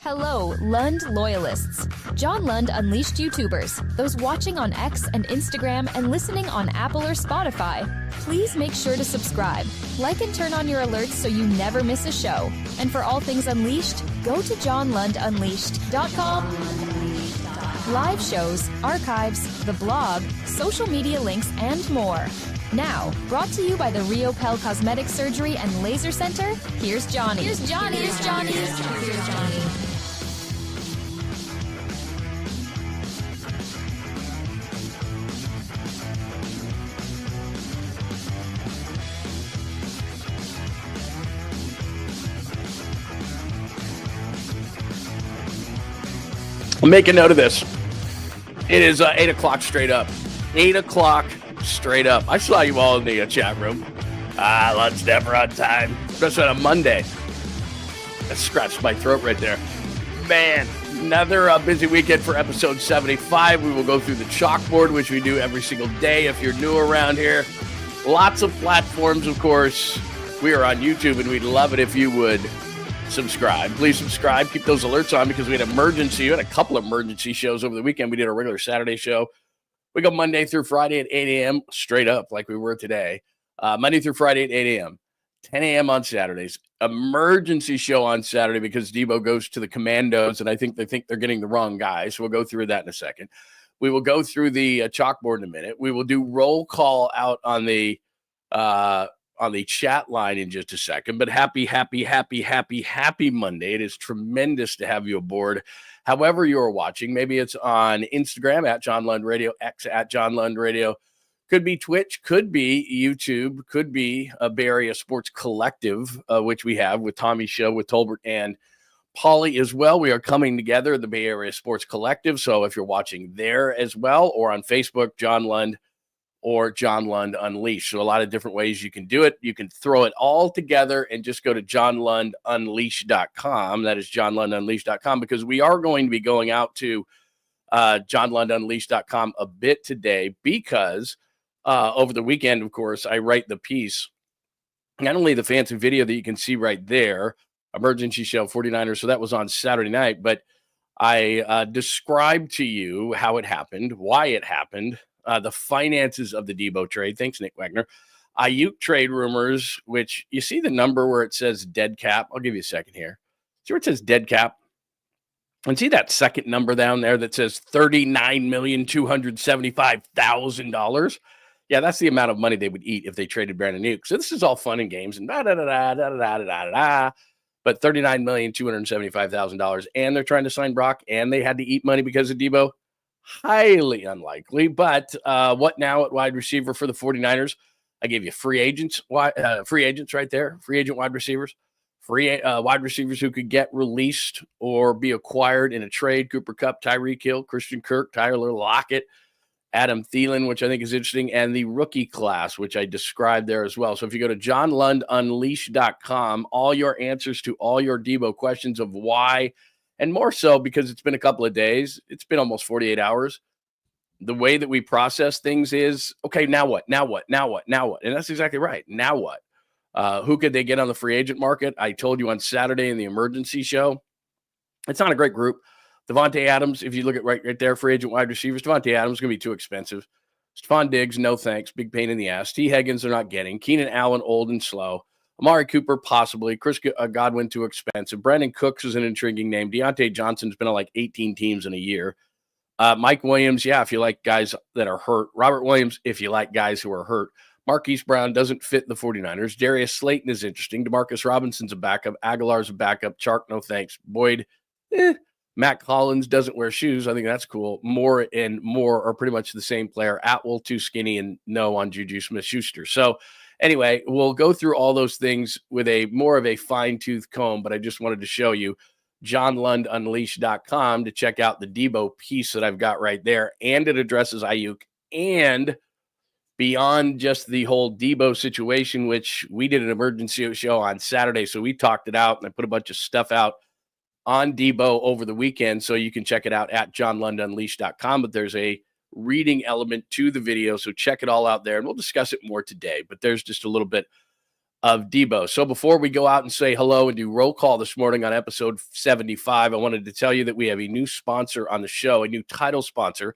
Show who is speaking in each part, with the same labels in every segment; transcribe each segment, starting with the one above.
Speaker 1: Hello, Lund loyalists. John Lund unleashed YouTubers, those watching on X and Instagram and listening on Apple or Spotify. Please make sure to subscribe, like and turn on your alerts so you never miss a show. And for all things Unleashed, go to 𝐿𝐿Unleashed.com. Live shows, archives, the blog, social media links, and more. Now, brought to you by the 𝐬𝐿𝐫𝐠𝐞 Cosmetic Surgery and Laser Center, here's Johnny. Here's Johnny. Here's Johnny. Here's Johnny. Here's Johnny.
Speaker 2: Make a note of this. It is 8 o'clock straight up. 8 o'clock straight up. I saw you all in the chat room. Lunch never on time. Especially on a Monday. That scratched my throat right there. Man, another busy weekend for episode 75. We will go through the chalkboard, which we do every single day if you're new around here. Lots of platforms, of course. We are on YouTube, and we'd love it if you would subscribe. Please subscribe. Keep those alerts on because we had we had a couple of emergency shows over the weekend. We did a regular Saturday show. We go Monday through Friday at 8 a.m. straight up like we were today. Monday through Friday at 8 a.m. 10 a.m. on Saturdays. Emergency show on Saturday because Debo goes to the Commandos, and I think they're getting the wrong guy. So we'll go through that in a second. We will go through the chalkboard in a minute. We will do roll call out on the chat line in just a second. But happy Monday. It is tremendous to have you aboard. However you are watching, maybe it's on Instagram at John Lund Radio, X at John Lund Radio. Could be Twitch, could be YouTube, could be a Bay Area Sports Collective, which we have with Tommy's show with Tolbert and Pauly as well. We are coming together, the Bay Area Sports Collective. So if you're watching there as well, or on Facebook, John Lund or John Lund Unleashed. So a lot of different ways you can do it. You can throw it all together and just go to johnlundunleashed.com. That is johnlundunleashed.com, because we are going to be going out to johnlundunleashed.com a bit today because over the weekend, of course, I write the piece, not only the fancy video that you can see right there, emergency show 49ers. So that was on Saturday night, but I described to you how it happened, why it happened, the finances of the Deebo trade. Thanks, Nick Wagner. Aiyuk trade rumors, which you see the number where it says dead cap. I'll give you a second here. See where it says dead cap? And see that second number down there that says $39,275,000? Yeah, that's the amount of money they would eat if they traded Brandon Aiyuk. So this is all fun and games and but $39,275,000, and they're trying to sign Brock, and they had to eat money because of Deebo. Highly unlikely, but what now at wide receiver for the 49ers? I gave you free agents right there, free agent wide receivers, wide receivers who could get released or be acquired in a trade: Cooper Kupp, Tyreek Hill, Christian Kirk, Tyler Lockett, Adam Thielen, which I think is interesting, and the rookie class, which I described there as well. So if you go to johnlundunleashed.com, all your answers to all your Deebo questions of why, and more so because it's been a couple of days, it's been almost 48 hours. The way that we process things is, okay, now what? Now what? Now what? Now what? And that's exactly right. Now what? Who could they get on the free agent market? I told you on Saturday in the emergency show. It's not a great group. Devontae Adams, if you look at right there, free agent wide receivers, Devontae Adams is going to be too expensive. Stephon Diggs, no thanks. Big pain in the ass. T. Higgins, they're not getting. Keenan Allen, old and slow. Amari Cooper, possibly. Chris Godwin, too expensive. Brandon Cooks is an intriguing name. Deontay Johnson's been on like 18 teams in a year. Mike Williams, yeah, if you like guys that are hurt. Robert Williams, if you like guys who are hurt. Marquise Brown doesn't fit the 49ers. Darius Slayton is interesting. Demarcus Robinson's a backup. Aguilar's a backup. Chark, no thanks. Boyd, Matt Collins doesn't wear shoes. I think that's cool. Moore and Moore are pretty much the same player. Atwell, too skinny, and no on Juju Smith-Schuster. So anyway, we'll go through all those things with a more of a fine-tooth comb, but I just wanted to show you johnlundunleashed.com to check out the Deebo piece that I've got right there, and it addresses Aiyuk, and beyond just the whole Deebo situation, which we did an emergency show on Saturday, so we talked it out, and I put a bunch of stuff out on Deebo over the weekend, so you can check it out at johnlundunleashed.com, but there's a reading element to the video, so check it all out there, and we'll discuss it more today, but there's just a little bit of Debo. So before we go out and say hello and do roll call this morning on episode 75, I wanted to tell you that we have a new sponsor on the show, a new title sponsor.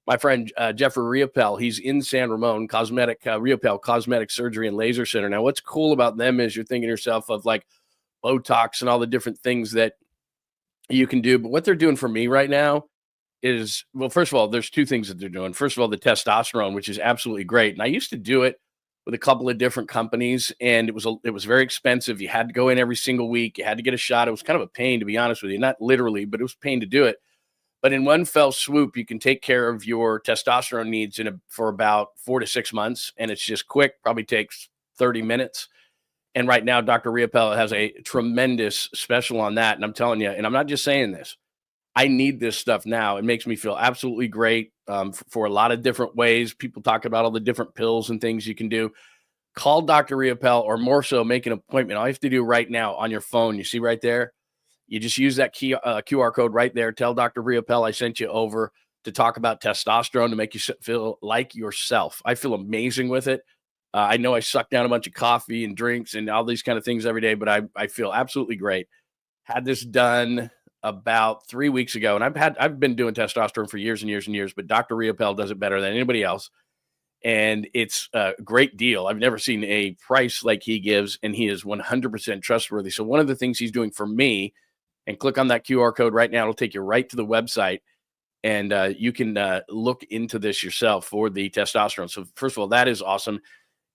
Speaker 2: My friend Jeffrey �REHAPEL, he's in San Ramon, �REHAPEL Cosmetic Surgery and Laser Center. Now, what's cool about them is you're thinking to yourself of like Botox and all the different things that you can do. But what they're doing for me right now is, well, first of all, there's two things that they're doing. First of all, the testosterone, which is absolutely great. And I used to do it with a couple of different companies, and it was very expensive. You had to go in every single week. You had to get a shot. It was kind of a pain, to be honest with you. Not literally, but it was a pain to do it. But in one fell swoop, you can take care of your testosterone needs for about 4 to 6 months, and it's just quick. Probably takes 30 minutes. And right now, Dr. 𝐸HaPEL has a tremendous special on that. And I'm telling you, and I'm not just saying this, I need this stuff now. It makes me feel absolutely great for a lot of different ways. People talk about all the different pills and things you can do. Call Dr. 𝐸HaPEL, or more so, make an appointment. All you have to do right now on your phone, you see right there, you just use that QR code right there. Tell Dr. 𝐸HaPEL I sent you over to talk about testosterone to make you feel like yourself. I feel amazing with it. I know I suck down a bunch of coffee and drinks and all these kind of things every day, but I feel absolutely great. Had this done about 3 weeks ago, and I've been doing testosterone for years and years and years, but Dr. 𝐸HaPEL does it better than anybody else. And it's a great deal. I've never seen a price like he gives, and he is 100% trustworthy. So one of the things he's doing for me, and click on that QR code right now, it'll take you right to the website, and you can look into this yourself for the testosterone. So first of all, that is awesome.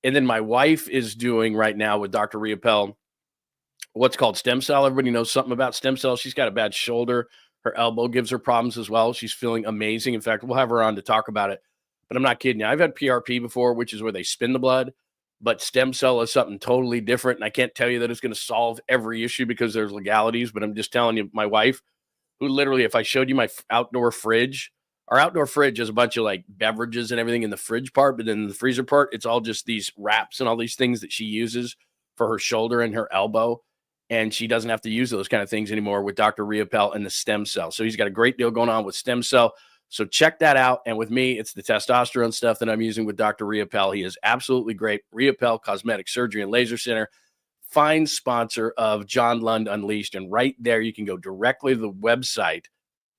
Speaker 2: And then my wife is doing right now with Dr. 𝐸HaPEL what's called stem cell. Everybody knows something about stem cells. She's got a bad shoulder. Her elbow gives her problems as well. She's feeling amazing. In fact, we'll have her on to talk about it. But I'm not kidding you. I've had PRP before, which is where they spin the blood. But stem cell is something totally different. And I can't tell you that it's going to solve every issue because there's legalities. But I'm just telling you, my wife, who literally, if I showed you my outdoor fridge, our outdoor fridge has a bunch of like beverages and everything in the fridge part. But then the freezer part, it's all just these wraps and all these things that she uses for her shoulder and her elbow. And she doesn't have to use those kind of things anymore with Dr. 𝐸HaPEL and the stem cell. So he's got a great deal going on with stem cell. So check that out. And with me, it's the testosterone stuff that I'm using with Dr. 𝐸HaPEL. He is absolutely great. 𝐸HaPEL Cosmetic Surgery and Laser Center, fine sponsor of John Lund Unleashed. And right there, you can go directly to the website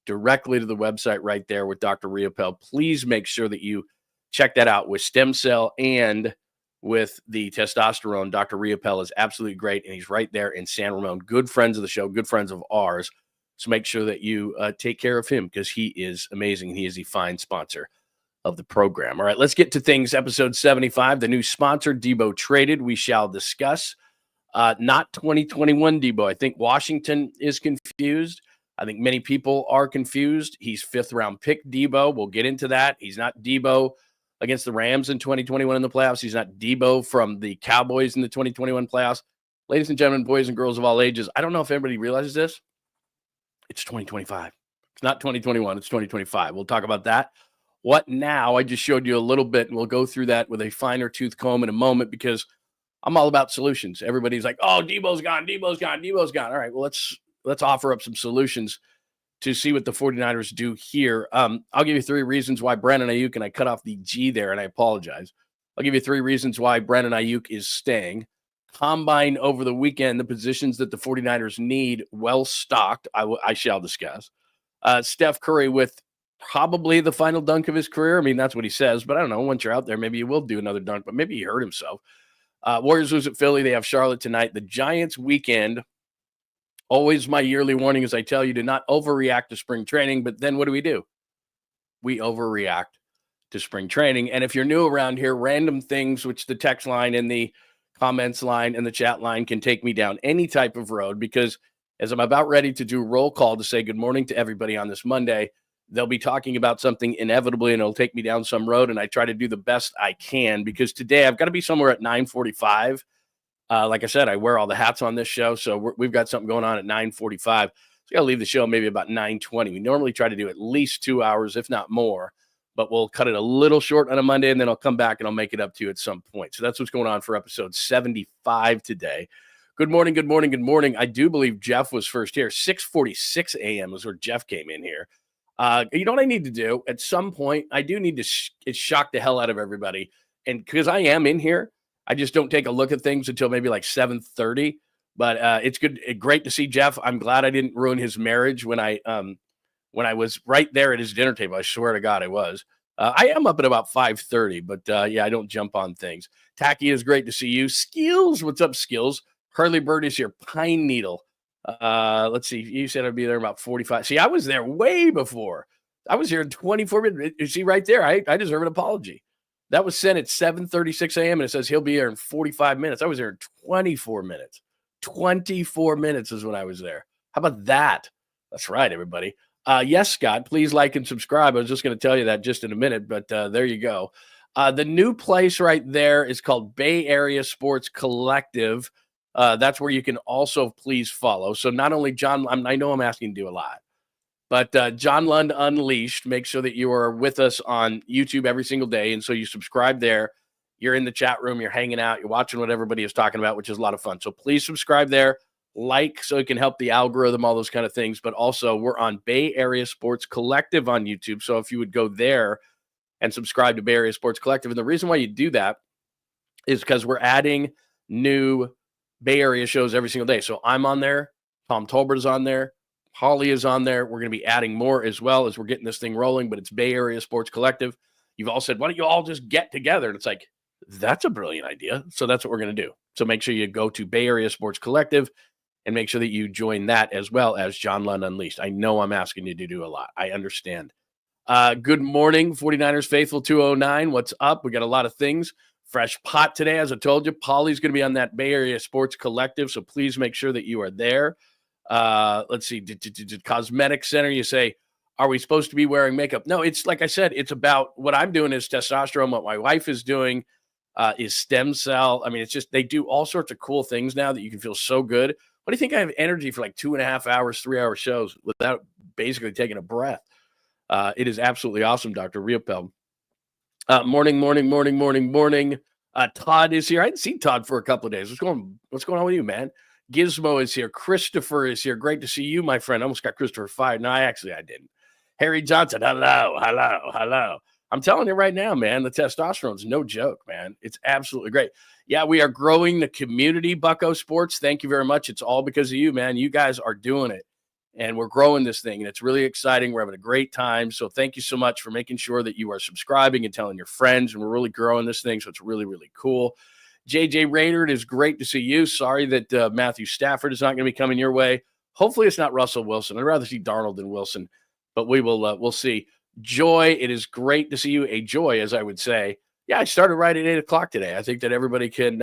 Speaker 2: right there with Dr. 𝐸HaPEL. Please make sure that you check that out with stem cell and with the testosterone. Dr. 𝐸HaPEL is absolutely great, and he's right there in San Ramon. Good friends of the show, good friends of ours. So make sure that you take care of him because he is amazing, and he is a fine sponsor of the program. All right, let's get to things. Episode 75, the new sponsor, Debo traded. We shall discuss. Not 2021 Debo. I think Washington is confused. I think many people are confused. He's fifth-round pick Debo. We'll get into that. He's not Debo against the Rams in 2021 in the playoffs. He's not Debo from the Cowboys in the 2021 playoffs. Ladies and gentlemen, boys and girls of all ages, I don't know if everybody realizes this. It's 2025. It's not 2021. It's 2025. We'll talk about that. What now? I just showed you a little bit, and we'll go through that with a finer tooth comb in a moment because I'm all about solutions. Everybody's like, oh, Debo's gone, Debo's gone, Debo's gone. All right, well, let's offer up some solutions to see what the 49ers do here. I'll give you 3 reasons why Brandon Ayuk, and I cut off the G there, and I apologize. I'll give you 3 reasons why Brandon Ayuk is staying. Combine over the weekend, the positions that the 49ers need, well stocked, I shall discuss. Steph Curry with probably the final dunk of his career. I mean, that's what he says, but I don't know. Once you're out there, maybe he will do another dunk, but maybe he hurt himself. Warriors lose at Philly. They have Charlotte tonight. The Giants weekend. Always my yearly warning is I tell you to not overreact to spring training, but then what do? We overreact to spring training. And if you're new around here, random things, which the text line and the comments line and the chat line can take me down any type of road, because as I'm about ready to do roll call to say good morning to everybody on this Monday, they'll be talking about something inevitably and it'll take me down some road. And I try to do the best I can because today I've got to be somewhere at 9:45. Like I said, I wear all the hats on this show. So we've got something going on at 9:45. So I got to leave the show maybe about 9:20. We normally try to do at least 2 hours, if not more, but we'll cut it a little short on a Monday and then I'll come back and I'll make it up to you at some point. So that's what's going on for episode 75 today. Good morning, good morning, good morning. I do believe Jeff was first here. 6:46 a.m. is where Jeff came in here. You know what I need to do? At some point, I do need to shock the hell out of everybody. And because I am in here, I just don't take a look at things until maybe like 7:30. But it's great to see Jeff. I'm glad I didn't ruin his marriage when I was right there at his dinner table. I swear to God, I was. I am up at about 5:30, but yeah, I don't jump on things. Tacky, is great to see you. Skills, what's up, Skills? Hurley Bird is here. Pine Needle. Let's see. You said I'd be there about 45. See, I was there way before. I was here in 24 minutes. You see right there, I deserve an apology. That was sent at 7:36 a.m. and it says he'll be here in 45 minutes. I was there in 24 minutes. 24 minutes is when I was there. How about that? That's right, everybody. Yes, Scott, please like and subscribe. I was just going to tell you that just in a minute, but there you go. The new place right there is called Bay Area Sports Collective. That's where you can also please follow. So not only John, I know I'm asking to do a lot, but John Lund Unleashed, make sure that you are with us on YouTube every single day. And so you subscribe there. You're in the chat room, you're hanging out, you're watching what everybody is talking about, which is a lot of fun. So please subscribe there, like, so it can help the algorithm, all those kind of things. But also, we're on Bay Area Sports Collective on YouTube. So if you would go there and subscribe to Bay Area Sports Collective, and the reason why you do that is because we're adding new Bay Area shows every single day. So I'm on there, Tom Tolbert is on there, Holly is on there. We're going to be adding more as well as we're getting this thing rolling, but it's Bay Area Sports Collective. You've all said, why don't you all just get together? And it's like, that's a brilliant idea. So that's what we're going to do. So make sure you go to Bay Area Sports Collective and make sure that you join that as well as John Lund Unleashed. I know I'm asking you to do a lot. I understand. Good morning, 49ers Faithful 209. What's up? We got a lot of things. Fresh pot today, as I told you. Polly's going to be on that Bay Area Sports Collective, so please make sure that you are there. Let's see. Cosmetic Center, you say, are we supposed to be wearing makeup? No, it's like I said, it's about what I'm doing is testosterone. What my wife is doing is stem cell. I mean, it's just, they do all sorts of cool things now that you can feel so good. What do you think? I have energy for like 2.5 hours, 3-hour shows without basically taking a breath. It is absolutely awesome, Dr. Riopel. Morning. Todd is here. I hadn't seen Todd for a couple of days. What's going on with you, man? Gizmo is here. Christopher is here. Great to see you, my friend. I almost got Christopher fired. No, I didn't. Harry Johnson, hello. I'm telling you right now, man, the testosterone's no joke, man. It's absolutely great. Yeah, we are growing the community, Bucko Sports. Thank you very much. It's all because of you, man. You guys are doing it, and we're growing this thing, and it's really exciting. We're having a great time. So thank you so much for making sure that you are subscribing and telling your friends, and we're really growing this thing, so it's really, really cool. JJ Rayner, it is great to see you. Sorry that Matthew Stafford is not going to be coming your way. Hopefully it's not Russell Wilson. I'd rather see Darnold than Wilson, but we'll see. Joy, it is great to see you. A joy, as I would say. Yeah, I started right at 8 o'clock today. I think that everybody can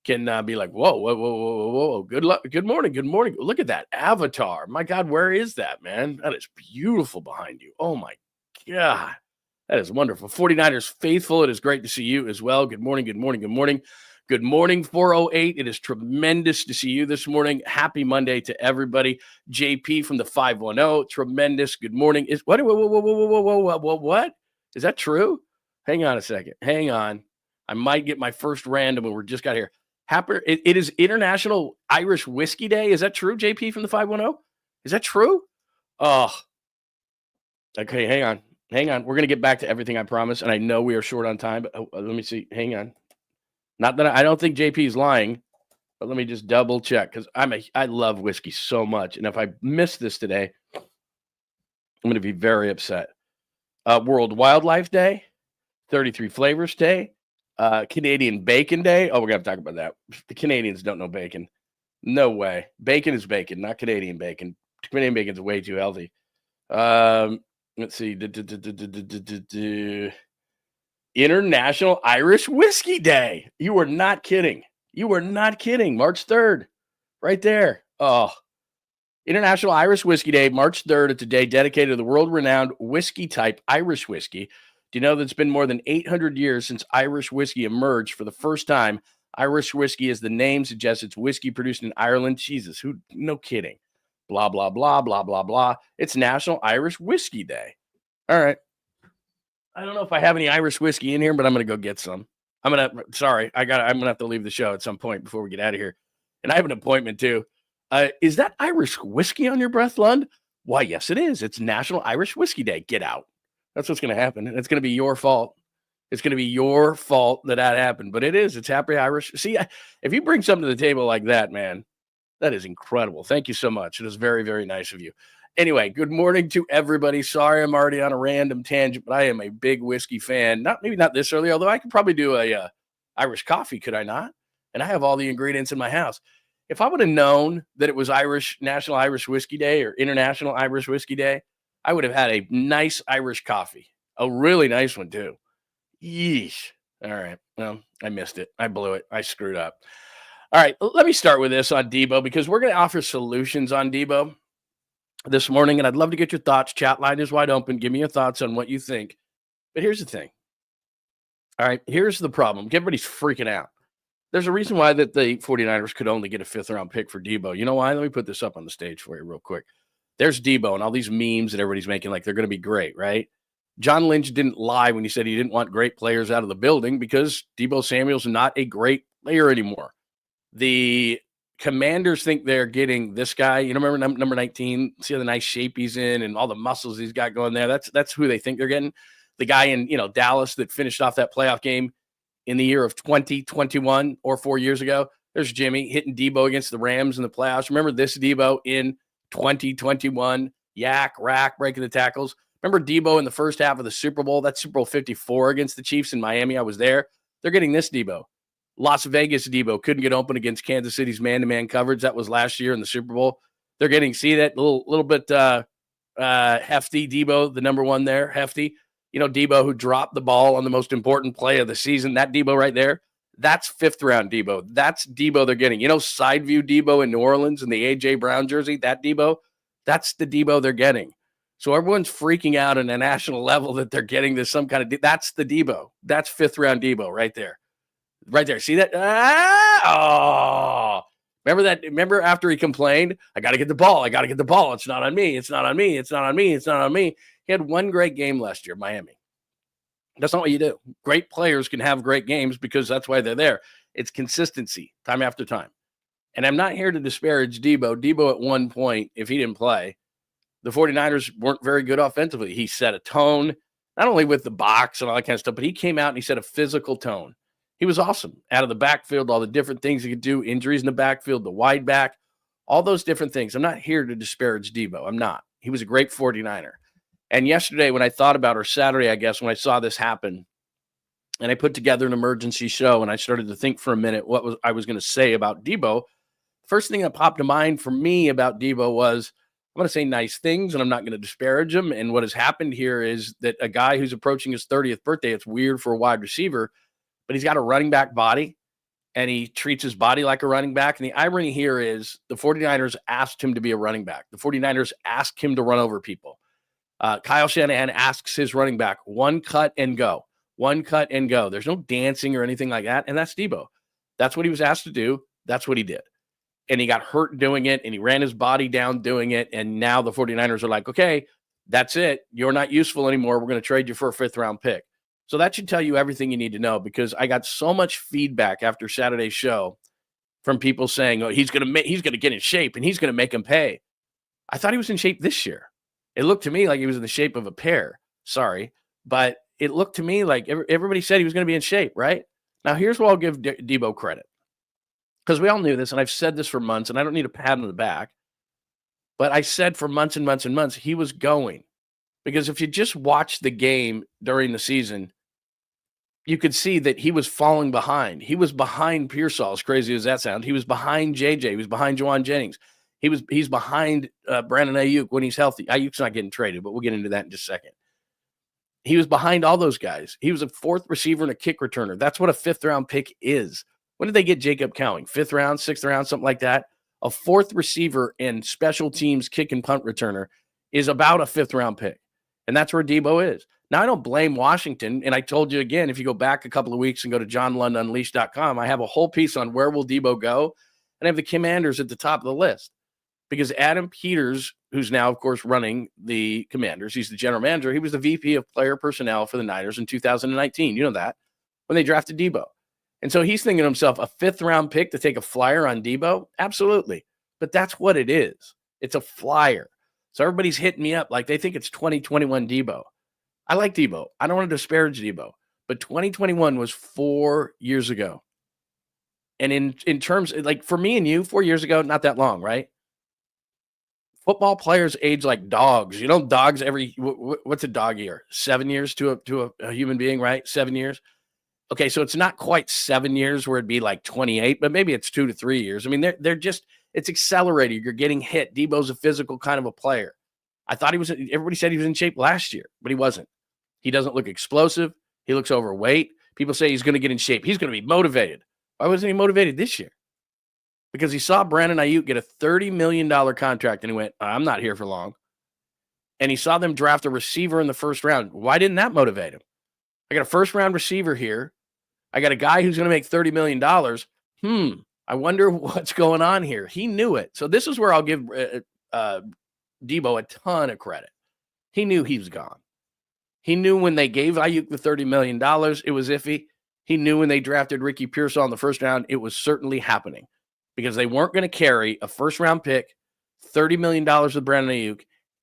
Speaker 2: be like, whoa. Good luck. Good morning. Look at that avatar. My God, where is that, man? That is beautiful behind you. Oh, my God. That is wonderful. 49ers Faithful, it is great to see you as well. Good morning. Good morning, 408. It is tremendous to see you this morning. Happy Monday to everybody. JP from the 510. Tremendous. Good morning. What? Is that true? Hang on a second. Hang on. I might get my first random when we just got here. It is International Irish Whiskey Day. Is that true, JP from the 510? Is that true? Oh. Okay, hang on. We're going to get back to everything, I promise. And I know we are short on time, but let me see. Hang on. Not that I don't think JP is lying, but let me just double check because I love whiskey so much. And if I miss this today, I'm going to be very upset. World Wildlife Day, 33 Flavors Day, Canadian Bacon Day. Oh, we're going to talk about that. The Canadians don't know bacon. No way. Bacon is bacon, not Canadian bacon. Canadian bacon is way too healthy. Let's see. International Irish Whiskey Day. You are not kidding. March 3rd. Right there. Oh. International Irish Whiskey Day, March 3rd. It's a day dedicated to the world-renowned whiskey type Irish whiskey. Do you know that it's been more than 800 years since Irish whiskey emerged for the first time? Irish whiskey, as the name suggests, it's whiskey produced in Ireland. Jesus, no kidding. Blah, blah, blah, blah, blah, blah. It's National Irish Whiskey Day. All right. I don't know if I have any Irish whiskey in here, but I'm going to go get some. I'm going to have to leave the show at some point before we get out of here. And I have an appointment too. Is that Irish whiskey on your breath, Lund? Why, yes, it is. It's National Irish Whiskey Day. Get out. That's what's going to happen. And it's going to be your fault. It's going to be your fault that happened, but it is. It's Happy Irish. See, if you bring something to the table like that, man, that is incredible. Thank you so much. It is very, very nice of you. Anyway, good morning to everybody. Sorry I'm already on a random tangent, but I am a big whiskey fan. Maybe not this early, although I could probably do a Irish coffee, could I not? And I have all the ingredients in my house. If I would have known that it was National Irish Whiskey Day or International Irish Whiskey Day, I would have had a nice Irish coffee, a really nice one too. Yeesh. All right. Well, I missed it. I blew it. I screwed up. All right. Let me start with this on Debo because we're going to offer solutions on Debo this morning, and I'd love to get your thoughts. Chat line is wide open. Give me your thoughts on what you think. But here's the thing. All right. Here's the problem. Everybody's freaking out. There's a reason why that the 49ers could only get a 5th-round pick for Debo. You know why? Let me put this up on the stage for you real quick. There's Debo and all these memes that everybody's making like they're going to be great, right? John Lynch didn't lie when he said he didn't want great players out of the building because Deebo Samuel's not a great player anymore. The Commanders think they're getting this guy. You know, remember number 19? See how the nice shape he's in and all the muscles he's got going there? That's who they think they're getting. The guy in, Dallas that finished off that playoff game in the year of 2021 or 4 years ago. There's Jimmy hitting Debo against the Rams in the playoffs. Remember this Debo in 2021? Yak, rack, breaking the tackles. Remember Debo in the first half of the Super Bowl? That's Super Bowl 54 against the Chiefs in Miami. I was there. They're getting this Debo. Las Vegas Debo couldn't get open against Kansas City's man-to-man coverage. That was last year in the Super Bowl. They're getting, see that little bit hefty Debo, the number one there, hefty. Debo who dropped the ball on the most important play of the season. That Debo right there, that's 5th-round Debo. That's Debo they're getting. Side view Debo in New Orleans in the A.J. Brown jersey, that Debo, that's the Debo they're getting. So everyone's freaking out on a national level that they're getting this some kind of that's the Debo. That's 5th-round Debo right there. Right there. See that? Remember that? Remember after he complained, I got to get the ball. I got to get the ball. It's not on me. It's not on me. It's not on me. It's not on me. He had one great game last year, Miami. That's not what you do. Great players can have great games because that's why they're there. It's consistency time after time. And I'm not here to disparage Debo. Debo at one point, if he didn't play, the 49ers weren't very good offensively. He set a tone, not only with the box and all that kind of stuff, but he came out and he set a physical tone. He was awesome. Out of the backfield, all the different things he could do, injuries in the backfield, the wide back, all those different things. I'm not here to disparage Debo. I'm not. He was a great 49er. And yesterday when I thought about, or Saturday, I guess, when I saw this happen, and I put together an emergency show and I started to think for a minute what I was going to say about Debo, first thing that popped to mind for me about Debo was, I'm going to say nice things and I'm not going to disparage him. And what has happened here is that a guy who's approaching his 30th birthday, it's weird for a wide receiver, but he's got a running back body and he treats his body like a running back. And the irony here is the 49ers asked him to be a running back. The 49ers asked him to run over people. Kyle Shanahan asks his running back, one cut and go. One cut and go. There's no dancing or anything like that. And that's Debo. That's what he was asked to do. That's what he did. And he got hurt doing it, and he ran his body down doing it. And now the 49ers are like, okay, that's it. You're not useful anymore. We're going to trade you for a 5th-round pick. So that should tell you everything you need to know, because I got so much feedback after Saturday's show from people saying, oh, he's going to get in shape, and he's going to make him pay. I thought he was in shape this year. It looked to me like he was in the shape of a pear. Sorry. But it looked to me like everybody said he was going to be in shape, right? Now, here's where I'll give Debo credit. Because we all knew this, and I've said this for months, and I don't need a pat on the back. But I said for months and months and months, he was going. Because if you just watch the game during the season, you could see that he was falling behind. He was behind Pearsall, as crazy as that sounds. He was behind JJ. He was behind Juwan Jennings. He's behind Brandon Ayuk when he's healthy. Ayuk's not getting traded, but we'll get into that in just a second. He was behind all those guys. He was a 4th receiver and a kick returner. That's what a 5th-round pick is. When did they get 𝐬𝐝_Counting? 5th round, 6th round, something like that? A 4th receiver and special teams kick and punt returner is about a 5th-round pick. And that's where Debo is. Now, I don't blame Washington. And I told you again, if you go back a couple of weeks and go to JohnLundUnleashed.com, I have a whole piece on where will Debo go. And I have the Commanders at the top of the list. Because Adam Peters, who's now, of course, running the Commanders, he's the general manager. He was the VP of player personnel for the Niners in 2019. You know that, when they drafted Debo. And so he's thinking to himself, a 5th-round pick to take a flyer on Debo? Absolutely. But that's what it is. It's a flyer. So everybody's hitting me up like they think it's 2021 Debo. I like Debo. I don't want to disparage Debo. but 2021 was 4 years ago. And in terms, like for me and you, 4 years ago, not that long, right? Football players age like dogs. You know, dogs what's a dog year? 7 years to a human being, right? 7 years. Okay, so it's not quite 7 years where it'd be like 28, but maybe it's 2 to 3 years. I mean, they're just, it's accelerated. You're getting hit. Deebo's a physical kind of a player. I thought everybody said he was in shape last year, but he wasn't. He doesn't look explosive. He looks overweight. People say he's going to get in shape. He's going to be motivated. Why wasn't he motivated this year? Because he saw Brandon Ayuk get a $30 million contract and he went, I'm not here for long. And he saw them draft a receiver in the first round. Why didn't that motivate him? I got a first round receiver here. I got a guy who's going to make $30 million. I wonder what's going on here. He knew it. So this is where I'll give Deebo a ton of credit. He knew he was gone. He knew when they gave Ayuk the $30 million, it was iffy. He knew when they drafted Ricky Pearsall in the first round, it was certainly happening because they weren't going to carry a first-round pick, $30 million with Brandon Ayuk,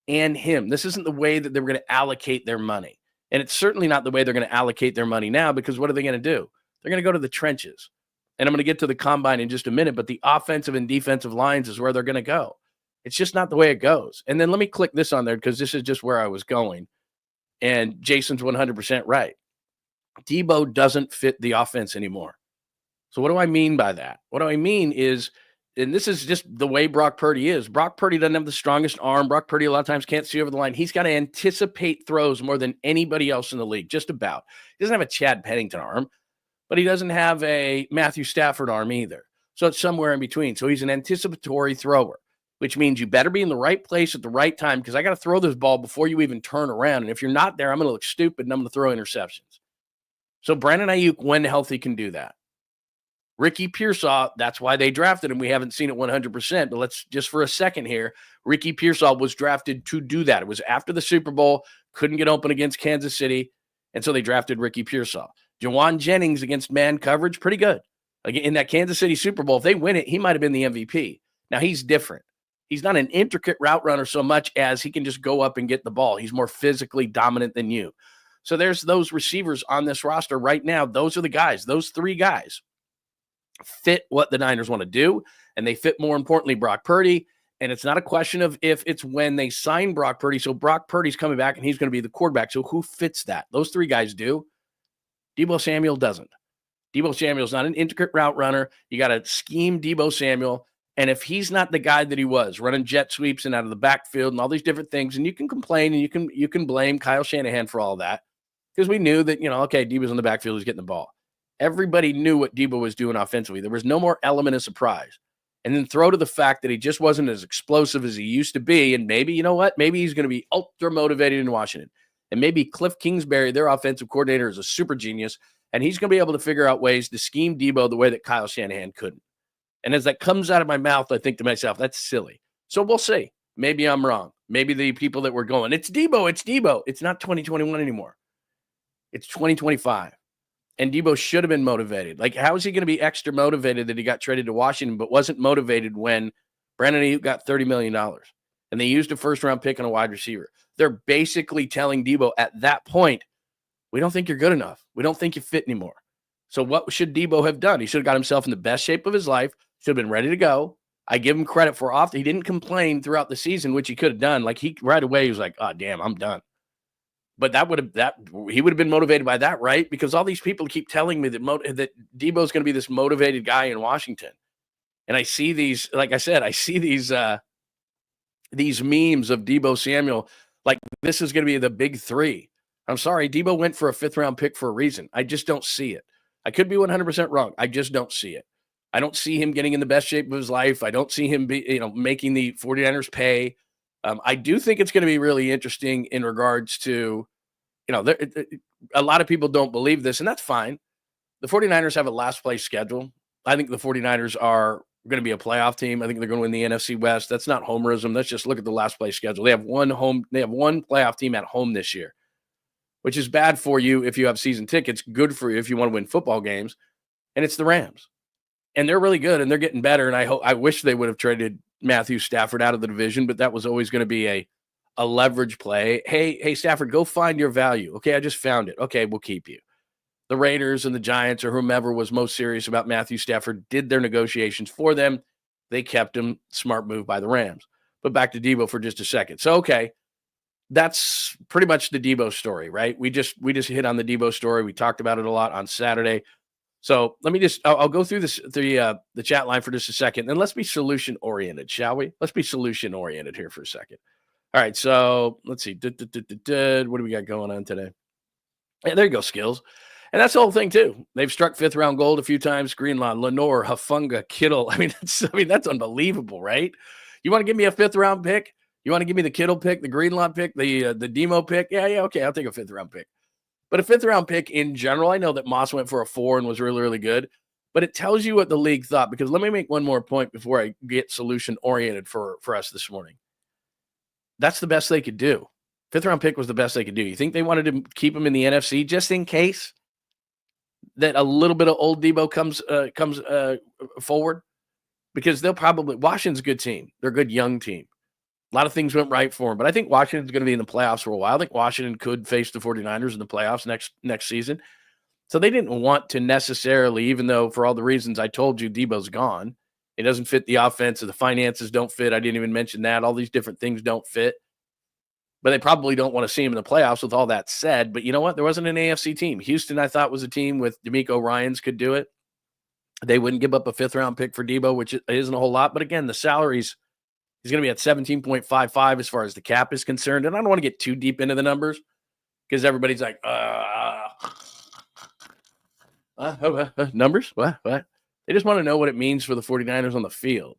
Speaker 2: and him. This isn't the way that they were going to allocate their money. And it's certainly not the way they're going to allocate their money now because what are they going to do? They're going to go to the trenches. And I'm going to get to the combine in just a minute, but the offensive and defensive lines is where they're going to go. It's just not the way it goes. And then let me click this on there because this is just where I was going. And Jason's 100% right. Deebo doesn't fit the offense anymore. So what do I mean by that? What do I mean is, and this is just the way Brock Purdy is. Brock Purdy doesn't have the strongest arm. Brock Purdy a lot of times can't see over the line. He's got to anticipate throws more than anybody else in the league, just about. He doesn't have a Chad Pennington arm, but he doesn't have a Matthew Stafford arm either. So it's somewhere in between. So he's an anticipatory thrower, which means you better be in the right place at the right time because I got to throw this ball before you even turn around. And if you're not there, I'm going to look stupid and I'm going to throw interceptions. So Brandon Ayuk, when healthy, can do that. Ricky Pearsall, that's why they drafted him. We haven't seen it 100%, but let's just for a second here. Ricky Pearsall was drafted to do that. It was after the Super Bowl, couldn't get open against Kansas City, and so they drafted Ricky Pearsall. Jauan Jennings against man coverage, pretty good. Like in that Kansas City Super Bowl, if they win it, he might have been the MVP. Now, he's different. He's not an intricate route runner so much as he can just go up and get the ball. He's more physically dominant than you. So there's those receivers on this roster right now. Those are the guys. Those three guys fit what the Niners want to do, and they fit, more importantly, Brock Purdy. And it's not a question of if, it's when they sign Brock Purdy. So Brock Purdy's coming back, and he's going to be the quarterback. So who fits that? Those three guys do. Deebo Samuel doesn't. Deebo Samuel's not an intricate route runner. You got to scheme Deebo Samuel. And if he's not the guy that he was, running jet sweeps and out of the backfield and all these different things, and you can complain and you can blame Kyle Shanahan for all that, because we knew that, okay, Deebo's in the backfield, he's getting the ball. Everybody knew what Deebo was doing offensively. There was no more element of surprise. And then throw to the fact that he just wasn't as explosive as he used to be. And maybe, you know what? Maybe he's going to be ultra motivated in Washington. And maybe Cliff Kingsbury, their offensive coordinator, is a super genius. And he's going to be able to figure out ways to scheme Deebo the way that Kyle Shanahan couldn't. And as that comes out of my mouth, I think to myself, that's silly. So we'll see. Maybe I'm wrong. Maybe the people that were going, it's Deebo, it's Deebo. It's not 2021 anymore. It's 2025. And Deebo should have been motivated. Like, how is he going to be extra motivated that he got traded to Washington but wasn't motivated when Brandon Ayuk got $30 million and they used a first-round pick on a wide receiver? They're basically telling Deebo at that point, we don't think you're good enough. We don't think you fit anymore. So what should Deebo have done? He should have got himself in the best shape of his life, should have been ready to go. I give him credit for he didn't complain throughout the season, which he could have done. Like, right away, he was like, oh, damn, I'm done. But he would have been motivated by that, right? Because all these people keep telling me that Deebo's going to be this motivated guy in Washington. And I see these, like I said, these memes of Deebo Samuel, like this is going to be the big three. I'm sorry, Deebo went for a 5th-round pick for a reason. I just don't see it. I could be 100% wrong. I just don't see it. I don't see him getting in the best shape of his life. I don't see him making the 49ers pay. I do think it's going to be really interesting in regards to, a lot of people don't believe this, and that's fine. The 49ers have a last place schedule. I think the 49ers are going to be a playoff team. I think they're going to win the NFC West. That's not homerism. Let's just look at the last place schedule. They have one playoff team at home this year, which is bad for you if you have season tickets, good for you if you want to win football games, and it's the Rams. And they're really good, and they're getting better, and I wish they would have traded Matthew Stafford out of the division, but that was always going to be a leverage play. Hey, Stafford, go find your value. Okay, I just found it. Okay, we'll keep you. the Raiders and the Giants or whomever was most serious about Matthew Stafford did their negotiations for them. They kept him. Smart move by the Rams. But back to Deebo for just a second. So, okay, that's pretty much the Deebo story, right? We just hit on the Deebo story. We talked about it a lot on Saturday. So let me I'll go through the chat line for just a second. And let's be solution oriented, shall we? Let's be solution oriented here for a second. All right. So let's see. What do we got going on today? Yeah, there you go, Skills. And that's the whole thing too. They've struck 5th round gold a few times. Greenlaw, Lenore, Hufanga, Kittle. I mean, that's unbelievable, right? You want to give me a 5th round pick? You want to give me the Kittle pick, the Greenlaw pick, the Demo pick? Yeah, okay, I'll take a 5th round pick. But a 5th round pick in general, I know that Moss went for a 4 and was really, really good, but it tells you what the league thought. Because let me make one more point before I get solution oriented for us this morning. That's the best they could do. 5th round pick was the best they could do. You think they wanted to keep him in the NFC just in case that a little bit of old Debo comes forward? Because they'll probably, Washington's a good team. They're a good young team. A lot of things went right for them, but I think Washington's going to be in the playoffs for a while. I think Washington could face the 49ers in the playoffs next season. So they didn't want to necessarily, even though for all the reasons I told you, Debo's gone. It doesn't fit the offense, or the finances don't fit. I didn't even mention that. All these different things don't fit. But they probably don't want to see him in the playoffs with all that said. But you know what? There wasn't an AFC team. Houston, I thought, was a team with DeMeco Ryans could do it. They wouldn't give up a 5th round pick for Debo, which isn't a whole lot. But again, the salaries, he's going to be at 17.55 as far as the cap is concerned. And I don't want to get too deep into the numbers because everybody's like, numbers? What? They just want to know what it means for the 49ers on the field.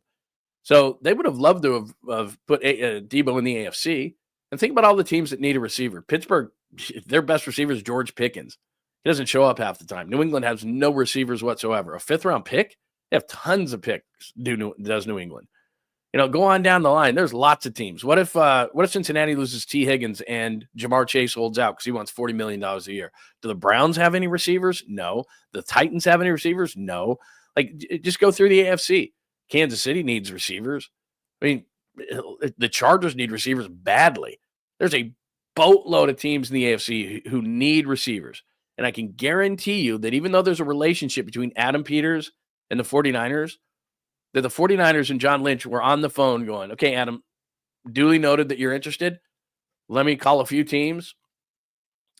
Speaker 2: So they would have loved to have put Debo in the AFC. And think about all the teams that need a receiver. Pittsburgh, their best receiver is George Pickens. He doesn't show up half the time. New England has no receivers whatsoever. A 5th round pick? They have tons of picks, does New England. You know, go on down the line. There's lots of teams. What if Cincinnati loses T. Higgins and Jamar Chase holds out because he wants $40 million a year? Do the Browns have any receivers? No. The Titans have any receivers? No. Like, just go through the AFC. Kansas City needs receivers. I mean, the Chargers need receivers badly. There's a boatload of teams in the AFC who need receivers. And I can guarantee you that even though there's a relationship between Adam Peters and the 49ers, that the 49ers and John Lynch were on the phone going, okay, Adam, duly noted that you're interested. Let me call a few teams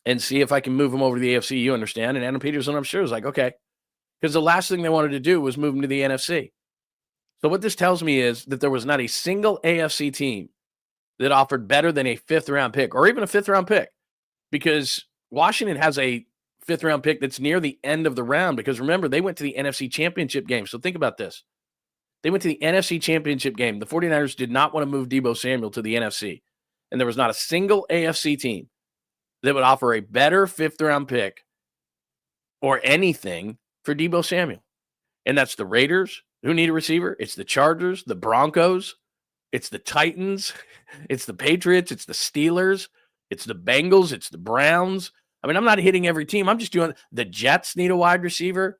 Speaker 2: and see if I can move them over to the AFC. You understand? And Adam Peterson, I'm sure, was like, okay. Because the last thing they wanted to do was move him to the NFC. So what this tells me is that there was not a single AFC team that offered better than a 5th round pick or even a 5th round pick, because Washington has a 5th round pick that's near the end of the round. Because remember, they went to the NFC Championship game. So think about this. They went to the NFC Championship game. The 49ers did not want to move Deebo Samuel to the NFC. And there was not a single AFC team that would offer a better 5th round pick or anything for Deebo Samuel. And that's the Raiders, who need a receiver. It's the Chargers, the Broncos, it's the Titans, it's the Patriots, it's the Steelers, it's the Bengals, it's the Browns. I mean, I'm not hitting every team. I'm just doing the Jets need a wide receiver.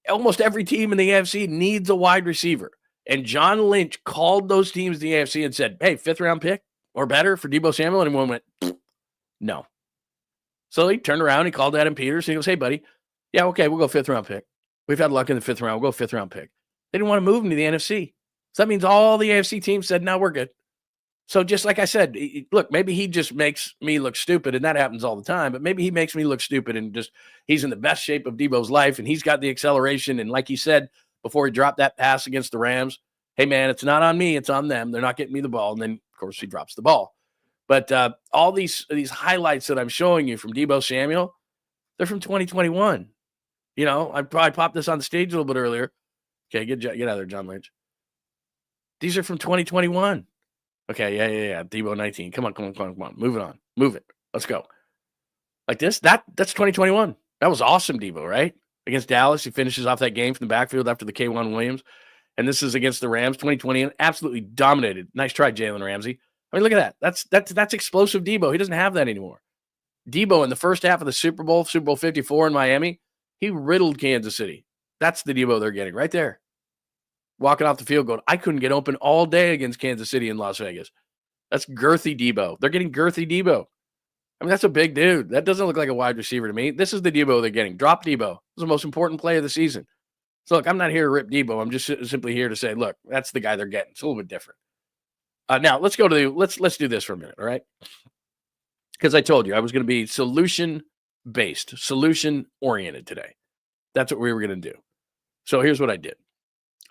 Speaker 2: Almost every team in the AFC needs a wide receiver. And John Lynch called those teams in the AFC and said, hey, 5th round pick or better for Deebo Samuel. And everyone went, no. So he turned around, he called Adam Peters, and he goes, hey, buddy, yeah, okay, we'll go 5th round pick. We've had luck in the 5th round. We'll go 5th round pick. They didn't want to move him to the NFC. So that means all the AFC teams said, no, we're good. So just like I said, look, maybe he just makes me look stupid, and that happens all the time, but maybe he makes me look stupid and just he's in the best shape of Debo's life, and he's got the acceleration. And like he said before he dropped that pass against the Rams, hey, man, it's not on me. It's on them. They're not getting me the ball. And then, of course, he drops the ball. But all these highlights that I'm showing you from Deebo Samuel, they're from 2021. You know, I probably popped this on the stage a little bit earlier. Okay, get out of there, John Lynch. These are from 2021. Okay, yeah. Debo 19. Come on. Move it on. Move it. Let's go. Like this, that's 2021. That was awesome, Debo, right? Against Dallas, he finishes off that game from the backfield after the K1 Williams. And this is against the Rams, 2020, and absolutely dominated. Nice try, Jalen Ramsey. I mean, look at that. That's explosive Debo. He doesn't have that anymore. Debo in the first half of the Super Bowl 54 in Miami, he riddled Kansas City. That's the Debo they're getting right there. Walking off the field going, I couldn't get open all day against Kansas City in Las Vegas. That's girthy Debo. They're getting girthy Debo. I mean, that's a big dude. That doesn't look like a wide receiver to me. This is the Deebo they're getting. Drop Deebo. This is the most important play of the season. So, look, I'm not here to rip Deebo. I'm just simply here to say, look, that's the guy they're getting. It's a little bit different. Now, let's go to let's do this for a minute, all right? Because I told you I was going to be solution-based, solution-oriented today. That's what we were going to do. So here's what I did.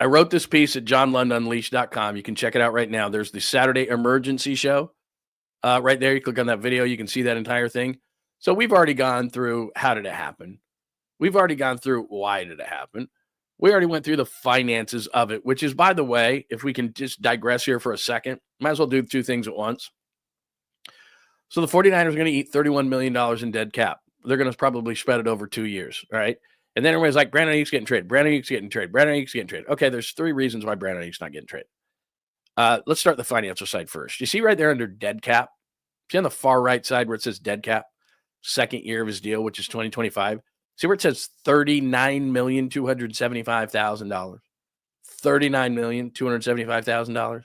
Speaker 2: I wrote this piece at johnlundunleashed.com. You can check it out right now. There's the Saturday emergency show right there. You click on that video. You can see that entire thing. So we've already gone through how did it happen. We've already gone through why did it happen. We already went through the finances of it, which is, by the way, if we can just digress here for a second, might as well do two things at once. So the 49ers are going to eat $31 million in dead cap. They're going to probably spread it over 2 years, right? And then everybody's like, Brandon Aiyuk's getting traded. Brandon Aiyuk's getting traded. Brandon Aiyuk's getting traded. Okay, there's 3 reasons why Brandon Aiyuk's not getting traded. Let's start the financial side first. You see right there under dead cap? See on the far right side where it says dead cap? Second year of his deal, which is 2025. See where it says $39,275,000? $39,275,000.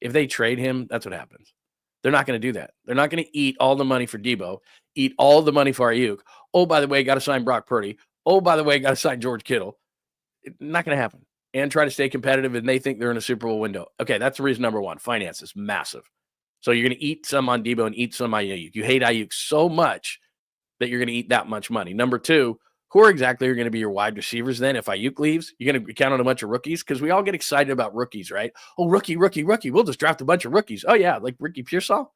Speaker 2: If they trade him, that's what happens. They're not going to do that. They're not going to eat all the money for Deebo, eat all the money for Aiyuk. Oh, by the way, got to sign Brock Purdy. Oh, by the way, got to sign George Kittle. Not going to happen. And try to stay competitive, and they think they're in a Super Bowl window. Okay, that's reason number one. Finances, massive. So you're going to eat some on Deebo and eat some on Aiyuk. You hate Aiyuk so much that you're going to eat that much money. Number two, who exactly are going to be your wide receivers then if Aiyuk leaves? You're going to count on a bunch of rookies? Because we all get excited about rookies, right? Oh, rookie. We'll just draft a bunch of rookies. Oh, yeah, like Ricky Pearsall.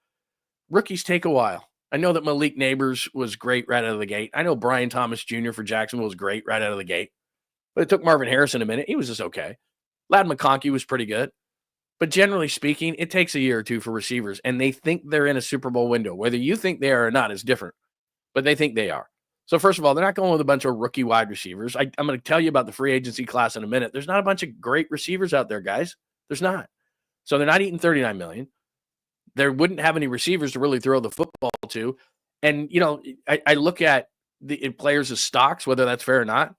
Speaker 2: Rookies take a while. I know that Malik Neighbors was great right out of the gate. I know Brian Thomas Jr. for Jacksonville was great right out of the gate. But it took Marvin Harrison a minute. He was just okay. Ladd McConkey was pretty good. But generally speaking, it takes a year or two for receivers, and they think they're in a Super Bowl window. Whether you think they are or not is different, but they think they are. So first of all, they're not going with a bunch of rookie wide receivers. I'm going to tell you about the free agency class in a minute. There's not a bunch of great receivers out there, guys. There's not. So they're not eating $39 million. They wouldn't have any receivers to really throw the football to. And, you know, I look at the players as stocks, whether that's fair or not.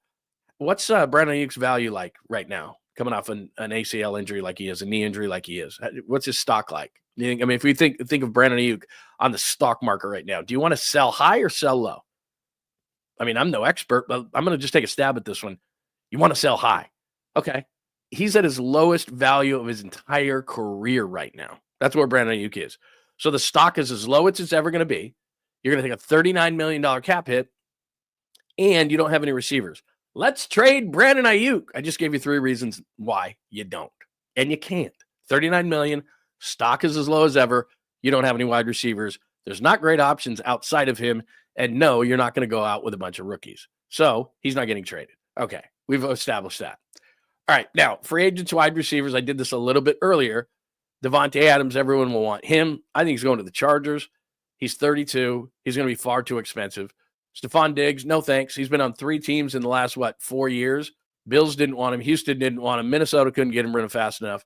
Speaker 2: What's Brandon Aiyuk's value like right now, coming off an ACL injury like he is, a knee injury like he is? What's his stock like? I mean, if we think of Brandon Aiyuk on the stock market right now, do you want to sell high or sell low? I mean, I'm no expert, but I'm going to just take a stab at this one. You want to sell high. Okay. He's at his lowest value of his entire career right now. That's where Brandon Aiyuk is. So the stock is as low as it's ever going to be. You're going to take a $39 million cap hit, and you don't have any receivers. Let's trade Brandon Aiyuk. I just gave you 3 reasons why you don't. And you can't. $39 million. Stock is as low as ever. You don't have any wide receivers. There's not great options outside of him. And no, you're not going to go out with a bunch of rookies. So he's not getting traded. Okay, we've established that. All right, now, free agents, wide receivers, I did this a little bit earlier. Devontae Adams, everyone will want him. I think he's going to the Chargers. He's 32. He's going to be far too expensive. Stephon Diggs, no thanks. He's been on 3 teams in the last, 4 years? Bills didn't want him. Houston didn't want him. Minnesota couldn't get him rid of fast enough.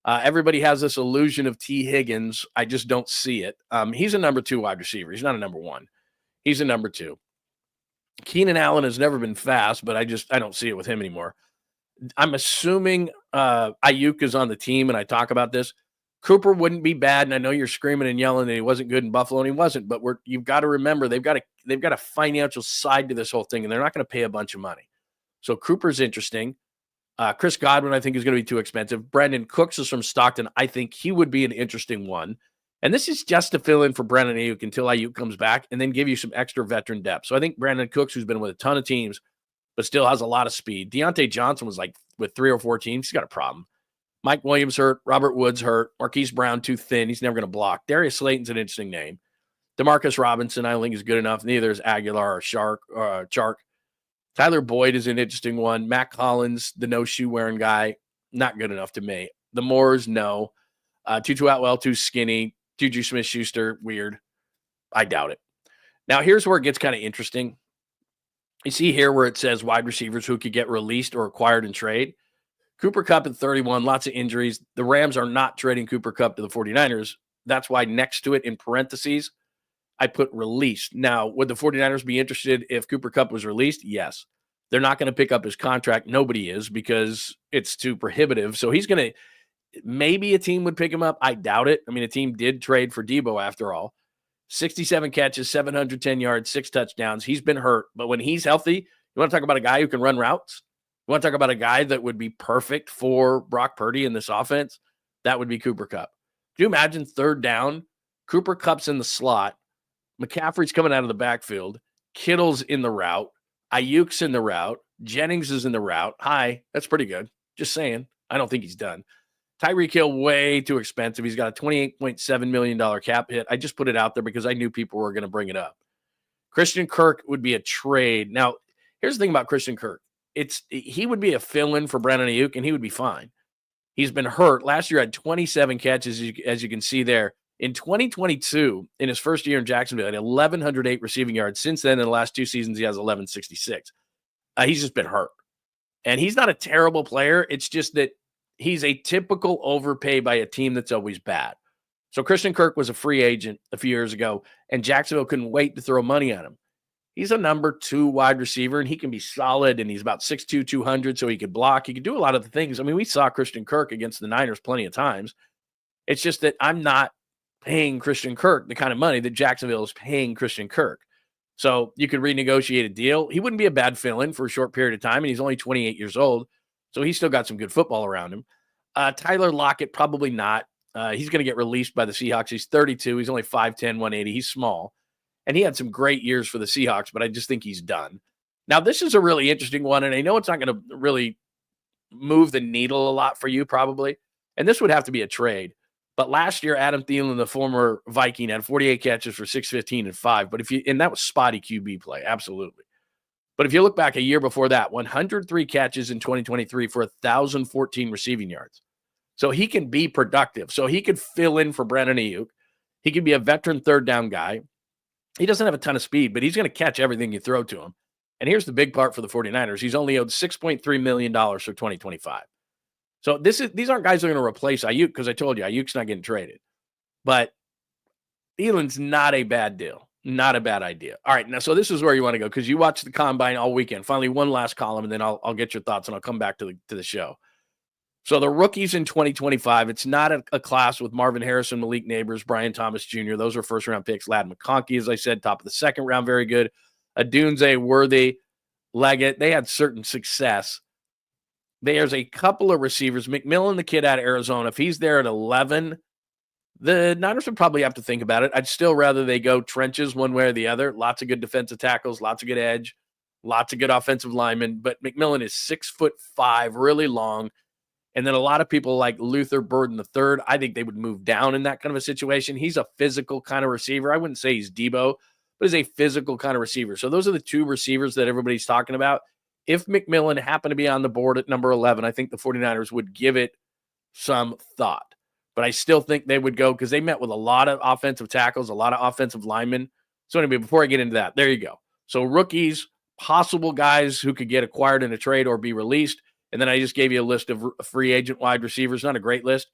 Speaker 2: Everybody has this illusion of T. Higgins. I just don't see it. He's a number 2 wide receiver. He's not a number 1. He's a number 2. Keenan Allen has never been fast, but I don't see it with him anymore. I'm assuming Aiyuk is on the team, and I talk about this. Cooper wouldn't be bad, and I know you're screaming and yelling that he wasn't good in Buffalo, and he wasn't. But you've got to remember they've got a financial side to this whole thing, and they're not going to pay a bunch of money. So Cooper's interesting. Chris Godwin, I think, is going to be too expensive. Brandon Cooks is from Stockton. I think he would be an interesting one. And this is just to fill in for Brandon Aiyuk until Aiyuk comes back and then give you some extra veteran depth. So I think Brandon Cooks, who's been with a ton of teams, but still has a lot of speed. Deontay Johnson was like with 3 or 4 teams. He's got a problem. Mike Williams hurt. Robert Woods hurt. Marquise Brown too thin. He's never going to block. Darius Slayton's an interesting name. Demarcus Robinson, I don't think is good enough. Neither is Aguilar or Chark. Tyler Boyd is an interesting one. Matt Collins, the no-shoe wearing guy, not good enough to me. The Moores, no. Tutu Atwell, too skinny. Juju Smith-Schuster, weird. I doubt it. Now, here's where it gets kind of interesting. You see here where it says wide receivers who could get released or acquired in trade. Cooper Kupp at 31, lots of injuries. The Rams are not trading Cooper Kupp to the 49ers. That's why next to it in parentheses, I put released. Now, would the 49ers be interested if Cooper Kupp was released? Yes. They're not going to pick up his contract. Nobody is because it's too prohibitive. So he's going to – maybe a team would pick him up. I doubt it. I mean, a team did trade for Deebo after all. 67 catches, 710 yards, 6 touchdowns. He's been hurt, but when he's healthy, you want to talk about a guy who can run routes? You want to talk about a guy that would be perfect for Brock Purdy in this offense? That would be Cooper Kupp. Can you imagine third down? Cooper Kupp's in the slot. McCaffrey's coming out of the backfield. Kittle's in the route. Ayuk's in the route. Jennings is in the route. Hi, that's pretty good. Just saying. I don't think he's done. Tyreek Hill, way too expensive. He's got a $28.7 million cap hit. I just put it out there because I knew people were going to bring it up. Christian Kirk would be a trade. Now, here's the thing about Christian Kirk. He would be a fill-in for Brandon Ayuk, and he would be fine. He's been hurt. Last year had 27 catches, as you can see there. In 2022, in his first year in Jacksonville, he had 1,108 receiving yards. Since then, in the last 2 seasons, he has 1,166. He's just been hurt. And he's not a terrible player. It's just that he's a typical overpay by a team that's always bad. So Christian Kirk was a free agent a few years ago, and Jacksonville couldn't wait to throw money at him. He's a number 2 wide receiver, and he can be solid, and he's about 6'2", 200, so he could block. He could do a lot of the things. I mean, we saw Christian Kirk against the Niners plenty of times. It's just that I'm not paying Christian Kirk the kind of money that Jacksonville is paying Christian Kirk. So you could renegotiate a deal. He wouldn't be a bad fill-in for a short period of time, and he's only 28 years old, so he's still got some good football around him. Tyler Lockett, probably not. He's going to get released by the Seahawks. He's 32. He's only 5'10", 180. He's small. And he had some great years for the Seahawks, but I just think he's done. Now, this is a really interesting one, and I know it's not going to really move the needle a lot for you probably, and this would have to be a trade. But last year, Adam Thielen, the former Viking, had 48 catches for 615 and 5. And that was spotty QB play, absolutely. But if you look back a year before that, 103 catches in 2023 for 1,014 receiving yards. So he can be productive. So he could fill in for Brandon Ayuk. He could be a veteran third down guy. He doesn't have a ton of speed, but he's going to catch everything you throw to him. And here's the big part for the 49ers. He's only owed $6.3 million for 2025. So these aren't guys that are going to replace Ayuk, because I told you, Ayuk's not getting traded. But Thielen's not a bad deal. Not a bad idea. All right, now, so this is where you want to go, because you watched the Combine all weekend. Finally, one last column, and then I'll get your thoughts, and I'll come back to the show. So the rookies in 2025, it's not a class with Marvin Harrison, Malik Neighbors, Brian Thomas Jr. Those are first-round picks. Ladd McConkey, as I said, top of the second round, very good. Adunze, Worthy, Leggett, they had certain success. There's a couple of receivers. McMillan, the kid out of Arizona, if he's there at 11, the Niners would probably have to think about it. I'd still rather they go trenches one way or the other. Lots of good defensive tackles, lots of good edge, lots of good offensive linemen. But McMillan is 6'5", really long. And then a lot of people like Luther Burden III, I think they would move down in that kind of a situation. He's a physical kind of receiver. I wouldn't say he's Debo, but he's a physical kind of receiver. So those are the 2 receivers that everybody's talking about. If McMillan happened to be on the board at number 11, I think the 49ers would give it some thought. But I still think they would go, because they met with a lot of offensive tackles, a lot of offensive linemen. So anyway, before I get into that, there you go. So rookies, possible guys who could get acquired in a trade or be released. And then I just gave you a list of free agent wide receivers, not a great list.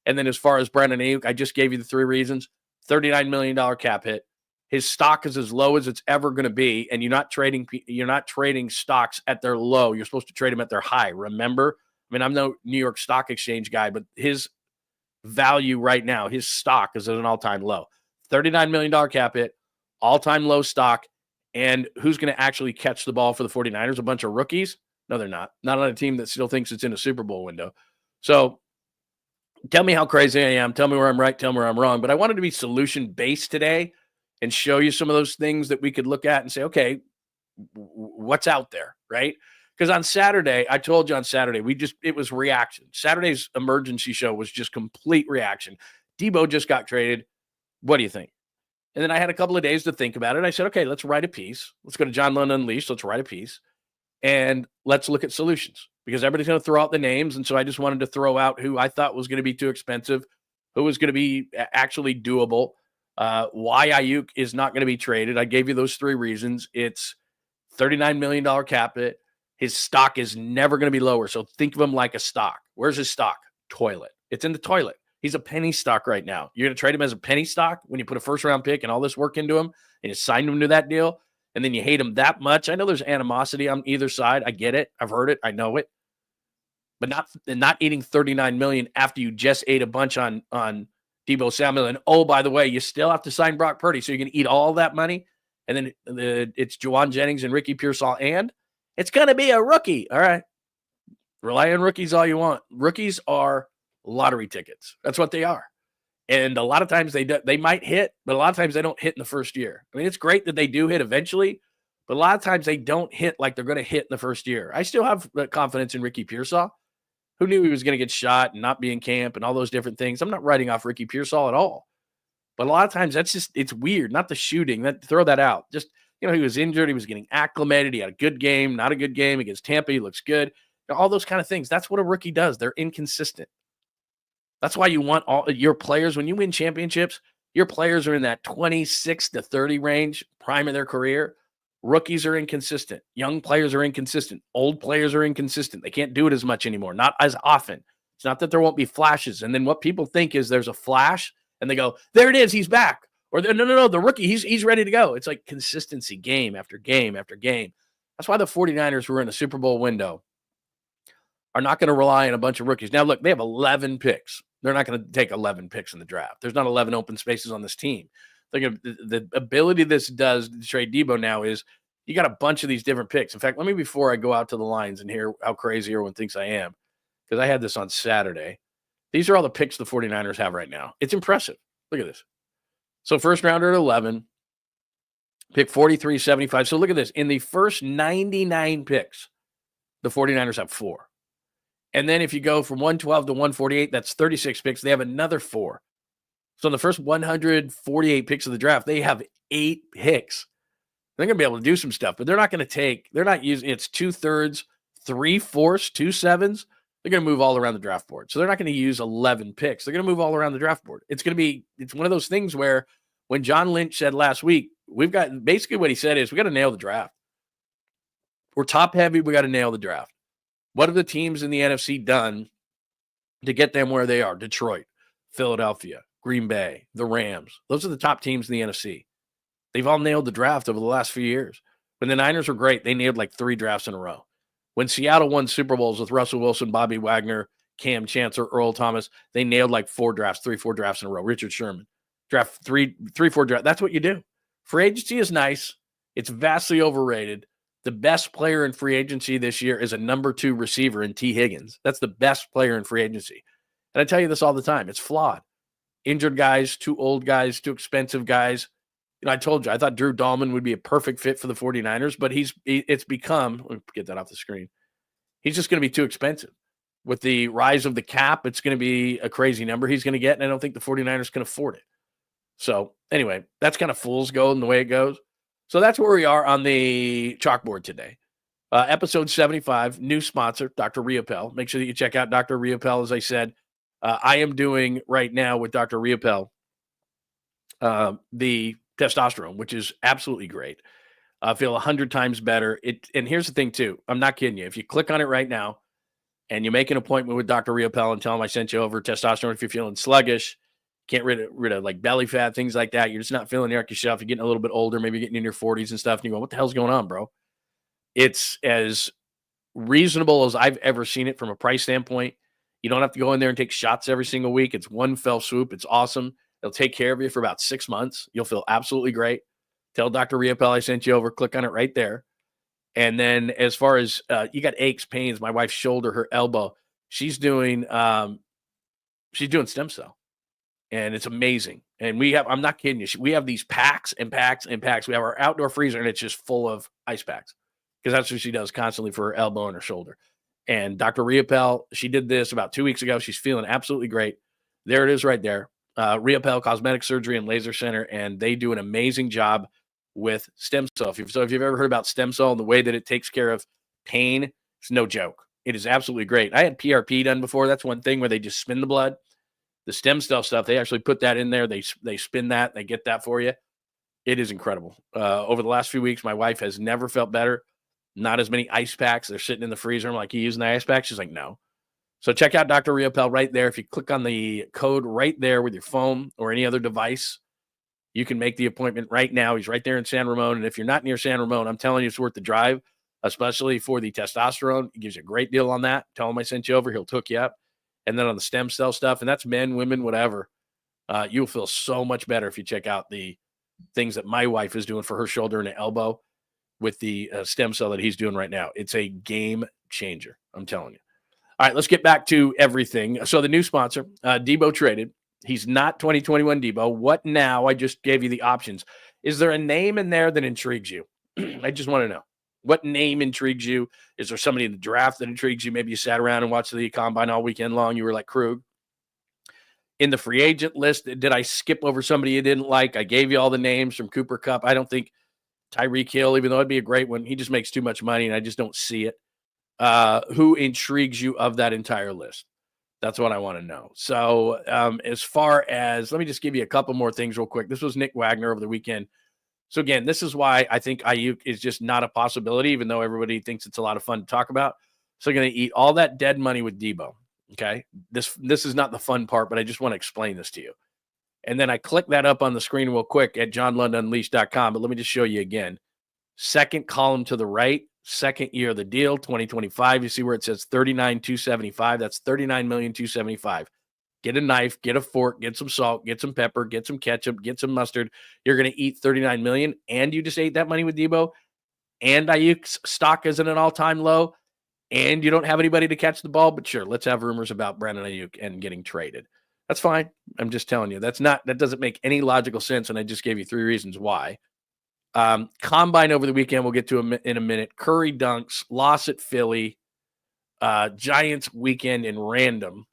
Speaker 2: And then as far as Brandon Ayuk, I just gave you the 3 reasons. $39 million cap hit. His stock is as low as it's ever going to be, and you're not trading stocks at their low. You're supposed to trade them at their high. Remember? I mean, I'm no New York Stock Exchange guy, but his value right now, his stock is at an all-time low. $39 million cap hit, all-time low stock, and who's going to actually catch the ball for the 49ers? A bunch of rookies? No, they're not. Not on a team that still thinks it's in a Super Bowl window. So tell me how crazy I am. Tell me where I'm right. Tell me where I'm wrong. But I wanted to be solution-based today and show you some of those things that we could look at and say, okay, what's out there, right? Because on Saturday, I told you on Saturday, it was reaction. Saturday's emergency show was just complete reaction. Deebo just got traded. What do you think? And then I had a couple of days to think about it. I said, okay, let's write a piece. Let's go to John Lund Unleashed. Let's write a piece. And let's look at solutions, because everybody's going to throw out the names. And so I just wanted to throw out who I thought was going to be too expensive, who was going to be actually doable. Why Ayuk is not going to be traded. I gave you those 3 reasons. It's $39 million cap hit. His stock is never going to be lower. So think of him like a stock. Where's his stock? Toilet. It's in the toilet. He's a penny stock right now. You're going to trade him as a penny stock when you put a first-round pick and all this work into him, and you signed him to that deal, and then you hate him that much. I know there's animosity on either side. I get it. I've heard it. I know it. But not eating $39 million after you just ate a bunch on Deebo Samuel. And, oh, by the way, you still have to sign Brock Purdy, so you can eat all that money. And then it's Jauan Jennings and Ricky Pearsall, and it's going to be a rookie. All right. Rely on rookies all you want. Rookies are lottery tickets. That's what they are. And a lot of times they might hit, but a lot of times they don't hit in the first year. I mean, it's great that they do hit eventually, but a lot of times they don't hit like they're going to hit in the first year. I still have confidence in Ricky Pearsall. Who knew he was going to get shot and not be in camp and all those different things? I'm not writing off Ricky Pearsall at all. But a lot of times it's weird. Not the shooting. Throw that out. Just, he was injured. He was getting acclimated. He had a good game, not a good game against Tampa. He looks good. All those kind of things. That's what a rookie does. They're inconsistent. That's why you want all your players, when you win championships, your players are in that 26 to 30 range, prime of their career. Rookies are inconsistent. Young players are inconsistent. Old players are inconsistent. They can't do it as much anymore, not as often. It's not that there won't be flashes. And then what people think is there's a flash, and they go, there it is, he's back. Or no, the rookie, he's ready to go. It's like consistency, game after game after game. That's why the 49ers, who are in a Super Bowl window, are not going to rely on a bunch of rookies. Now, look, they have 11 picks. They're not going to take 11 picks in the draft. There's not 11 open spaces on this team. The ability this does to trade Deebo now is you got a bunch of these different picks. In fact, let me, before I go out to the lines and hear how crazy everyone thinks I am, because I had this on Saturday. These are all the picks the 49ers have right now. It's impressive. Look at this. So first rounder at 11, pick 43, 75. So look at this. In the first 99 picks, the 49ers have 4. And then if you go from 112 to 148, that's 36 picks. They have another 4. So in the first 148 picks of the draft, they have 8 picks. They're going to be able to do some stuff, but they're not using, it's 2/3, 3/4, 2 7s. They're going to move all around the draft board. So they're not going to use 11 picks. They're going to move all around the draft board. It's one of those things where when John Lynch said last week, basically what he said is we got to nail the draft. We're top heavy. We got to nail the draft. What have the teams in the NFC done to get them where they are? Detroit, Philadelphia, Green Bay, the Rams. Those are the top teams in the NFC. They've all nailed the draft over the last few years. When the Niners were great, they nailed like 3 drafts in a row. When Seattle won Super Bowls with Russell Wilson, Bobby Wagner, Cam Chancellor, Earl Thomas, they nailed like 4 drafts in a row. Richard Sherman, draft 4 drafts. That's what you do. Free agency is nice. It's vastly overrated. The best player in free agency this year is a number 2 receiver in T. Higgins. That's the best player in free agency. And I tell you this all the time. It's flawed. Injured guys, too old guys, too expensive guys. I told you, I thought Drew Dahlman would be a perfect fit for the 49ers, but it's become, let me get that off the screen. He's just going to be too expensive. With the rise of the cap, it's going to be a crazy number he's going to get, and I don't think the 49ers can afford it. So anyway, that's kind of fool's gold in the way it goes. So that's where we are on the chalkboard today. Episode 75, new sponsor, Dr. 𝐟𝐸𝐵𝐿. Make sure that you check out Dr. 𝐟𝐸𝐵𝐿. As I said, I am doing right now with Dr. 𝐟𝐸𝐵𝐿 the testosterone, which is absolutely great. I feel 100 times better. And here's the thing too. I'm not kidding you. If you click on it right now and you make an appointment with Dr. 𝐟𝐸𝐵𝐿 and tell him I sent you over testosterone, if you're feeling sluggish, can't rid of like belly fat, things like that, you're just not feeling like yourself, you're getting a little bit older, maybe getting in your 40s and stuff, and you go, what the hell's going on, bro? It's as reasonable as I've ever seen it from a price standpoint. You don't have to go in there and take shots every single week. It's one fell swoop. It's awesome. They'll take care of you for about 6 months. You'll feel absolutely great. Tell Dr. 𝐟𝐸𝐵𝐿 I sent you over. Click on it right there. And then as far as you got aches, pains, my wife's shoulder, her elbow, she's doing stem cell. And it's amazing. And I'm not kidding you, we have these packs and packs and packs. We have our outdoor freezer, and it's just full of ice packs because that's what she does constantly for her elbow and her shoulder. And Dr. 𝐟𝐸𝐵𝐿, she did this about 2 weeks ago. She's feeling absolutely great. There it is right there. 𝐟𝐸𝐵𝐿 Cosmetic Surgery and Laser Center, and they do an amazing job with stem cell. If you've ever heard about stem cell and the way that it takes care of pain, it's no joke. It is absolutely great. I had PRP done before. That's one thing where they just spin the blood. The stem cell stuff, they actually put that in there. They spin that. They get that for you. It is incredible. Over the last few weeks, my wife has never felt better. Not as many ice packs. They're sitting in the freezer. I'm like, you using the ice pack? She's like, no. So check out Dr. 𝐟𝐸𝐵𝐿 right there. If you click on the code right there with your phone or any other device, you can make the appointment right now. He's right there in San Ramon. And if you're not near San Ramon, I'm telling you, it's worth the drive, especially for the testosterone. He gives you a great deal on that. Tell him I sent you over. He'll hook you up. And then on the stem cell stuff, and that's men, women, whatever. You'll feel so much better if you check out the things that my wife is doing for her shoulder and elbow with the stem cell that he's doing right now. It's a game changer. I'm telling you. All right, let's get back to everything. So the new sponsor, Debo traded. He's not 2021 Debo. What now? I just gave you the options. Is there a name in there that intrigues you? I just want to know. What name intrigues you? Is there somebody in the draft that intrigues you? Maybe you sat around and watched the combine all weekend long. You were like Krug. In the free agent list, did I skip over somebody you didn't like? I gave you all the names from Cooper Kupp. I don't think Tyreek Hill, even though it'd be a great one, he just makes too much money, and I just don't see it. Who intrigues you of that entire list? That's what I want to know. So as far as, let me just give you a couple more things real quick. This was Nick Wagner over the weekend. So again, this is why I think Ayuk is just not a possibility, even though everybody thinks it's a lot of fun to talk about. So going to eat all that dead money with Debo. Okay. This is not the fun part, but I just want to explain this to you. And then I click that up on the screen real quick at johnlundunleashed.com. But let me just show you again. Second column to the right, second year of the deal, 2025. You see where it says 39,275. That's 39,275,000. Get a knife, get a fork, get some salt, get some pepper, get some ketchup, get some mustard. You're going to eat 39 million, and you just ate that money with Debo, and Ayuk's stock is at an all-time low, and you don't have anybody to catch the ball. But sure, let's have rumors about Brandon Ayuk and getting traded. That's fine. I'm just telling you, that doesn't make any logical sense, and I just gave you 3 reasons why. Combine over the weekend, we'll get to in a minute. Curry dunks, loss at Philly, Giants weekend in random.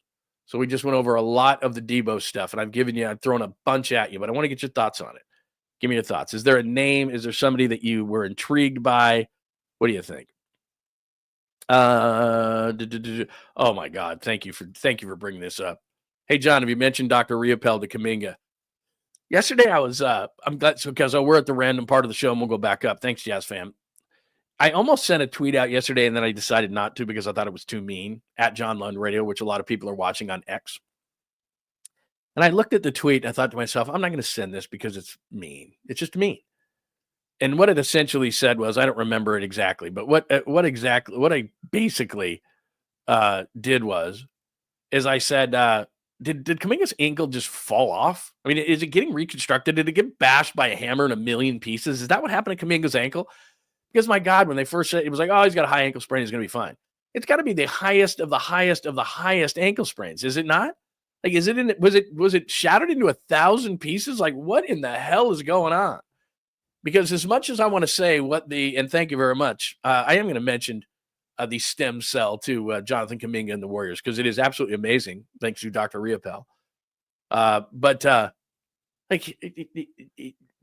Speaker 2: So we just went over a lot of the Debo stuff, and I've thrown a bunch at you, but I want to get your thoughts on it. Give me your thoughts. Is there a name? Is there somebody that you were intrigued by? What do you think? Oh my God. Thank you for bringing this up. Hey, John, have you mentioned Dr. 𝐬𝐝𝐫𝐞𝐭? Yesterday I was, I'm glad, because we're at the random part of the show and we'll go back up. Thanks, Jazz fam. I almost sent a tweet out yesterday and then I decided not to because I thought it was too mean, at John Lund Radio, which a lot of people are watching on X. And I looked at the tweet and I thought to myself, I'm not going to send this because it's mean. It's just mean. And what it essentially said was, I don't remember it exactly, but what I basically did is I said, did Kuminga's ankle just fall off? I mean, is it getting reconstructed? Did it get bashed by a hammer in a million pieces? Is that what happened to Kuminga's ankle? Because my God, when they first said it was like, oh, he's got a high ankle sprain, he's going to be fine. It's got to be the highest of the highest of the highest ankle sprains, is it not? Like, was it shattered into 1,000 pieces? Like, what in the hell is going on? Because as much as I want to say and thank you very much, I am going to mention the stem cell to Jonathan Kuminga and the Warriors, because it is absolutely amazing, thanks to Dr. 𝐬𝐝𝐫𝐞. But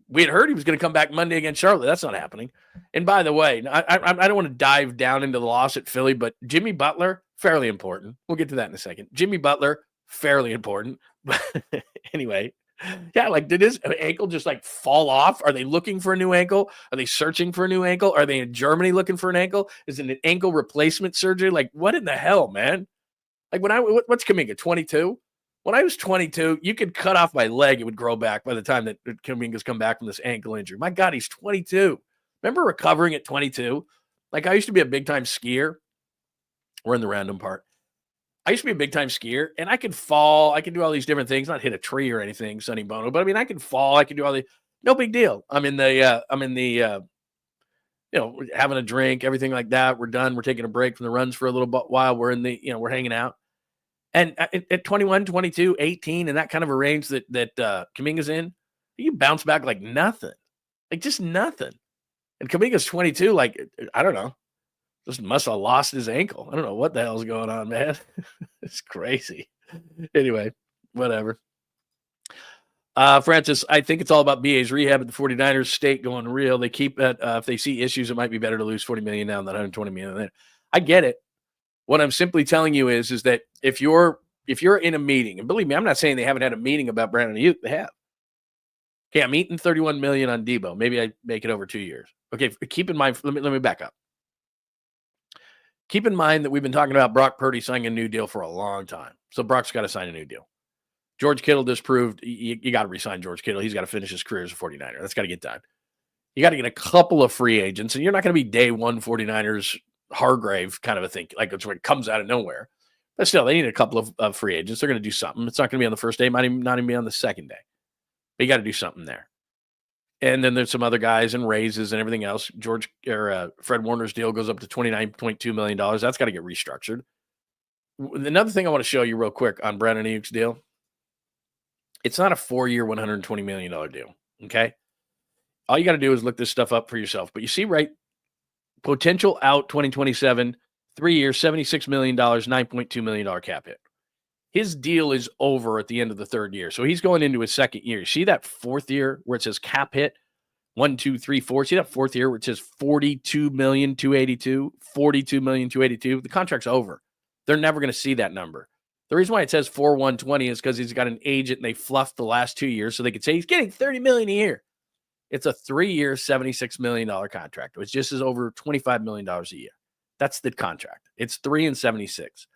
Speaker 2: we had heard he was going to come back Monday against Charlotte. That's not happening. And by the way, I don't want to dive down into the loss at Philly, but Jimmy Butler, fairly important. We'll get to that in a second. Jimmy Butler, fairly important. But anyway, yeah, like, did his ankle just like fall off? Are they looking for a new ankle? Are they searching for a new ankle? Are they in Germany looking for an ankle? Is it an ankle replacement surgery? Like, what in the hell, man? Like, what's Kuminga, 22? When I was 22, you could cut off my leg. It would grow back by the time that Kuminga's come back from this ankle injury. My God, he's 22. Remember recovering at 22? Like, I used to be a big-time skier. We're in the random part. I used to be a big-time skier, and I could fall. I could do all these different things, not hit a tree or anything, Sonny Bono, but I mean, I could fall. I could do all the, no big deal. I'm in the, having a drink, everything like that. We're done. We're taking a break from the runs for a little while. We're in the, we're hanging out. And at 21, 22, 18, and that kind of a range that Kuminga's in, you bounce back like nothing. Like, just nothing. And Kuminga's 22, like, I don't know. Just must have lost his ankle. I don't know what the hell's going on, man. It's crazy. Anyway, whatever. Francis, I think it's all about BA's rehab at the 49ers. State going real. They keep it. If they see issues, it might be better to lose $40 million now than $120 million. I get it. What I'm simply telling you is that if you're in a meeting, and believe me, I'm not saying they haven't had a meeting about Brandon Ayuk. They have. Okay, I'm eating $31 million on Debo. Maybe I make it over 2 years. Okay, keep in mind. Let me back up. Keep in mind that we've been talking about Brock Purdy signing a new deal for a long time. So Brock's got to sign a new deal. George Kittle disproved. You got to re-sign George Kittle. He's got to finish his career as a 49er. That's got to get done. You got to get a couple of free agents, and you're not going to be day one 49ers Hargrave kind of a thing. Like, it's what comes out of nowhere. But still, they need a couple of free agents. They're going to do something. It's not going to be on the first day. Might not even be on the second day. But you got to do something there. And then there's some other guys and raises and everything else. Fred Warner's deal goes up to $29.2 million. That's got to get restructured. Another thing I want to show you real quick on Brandon Ayuk's deal. It's not a 4-year, $120 million deal. Okay. All you got to do is look this stuff up for yourself. But you see, right? Potential out 2027, 3 years, $76 million, $9.2 million cap hit. His deal is over at the end of the third year. So he's going into his second year. See that fourth year where it says cap hit? 1, 2, 3, 4. See that fourth year where it says $42,282,000, $42,282,000? The contract's over. They're never going to see that number. The reason why it says 4/120 is because he's got an agent and they fluffed the last 2 years so they could say he's getting $30 million a year. It's a 3-year, $76 million contract, which just is over $25 million a year. That's the contract. It's 3 and 76.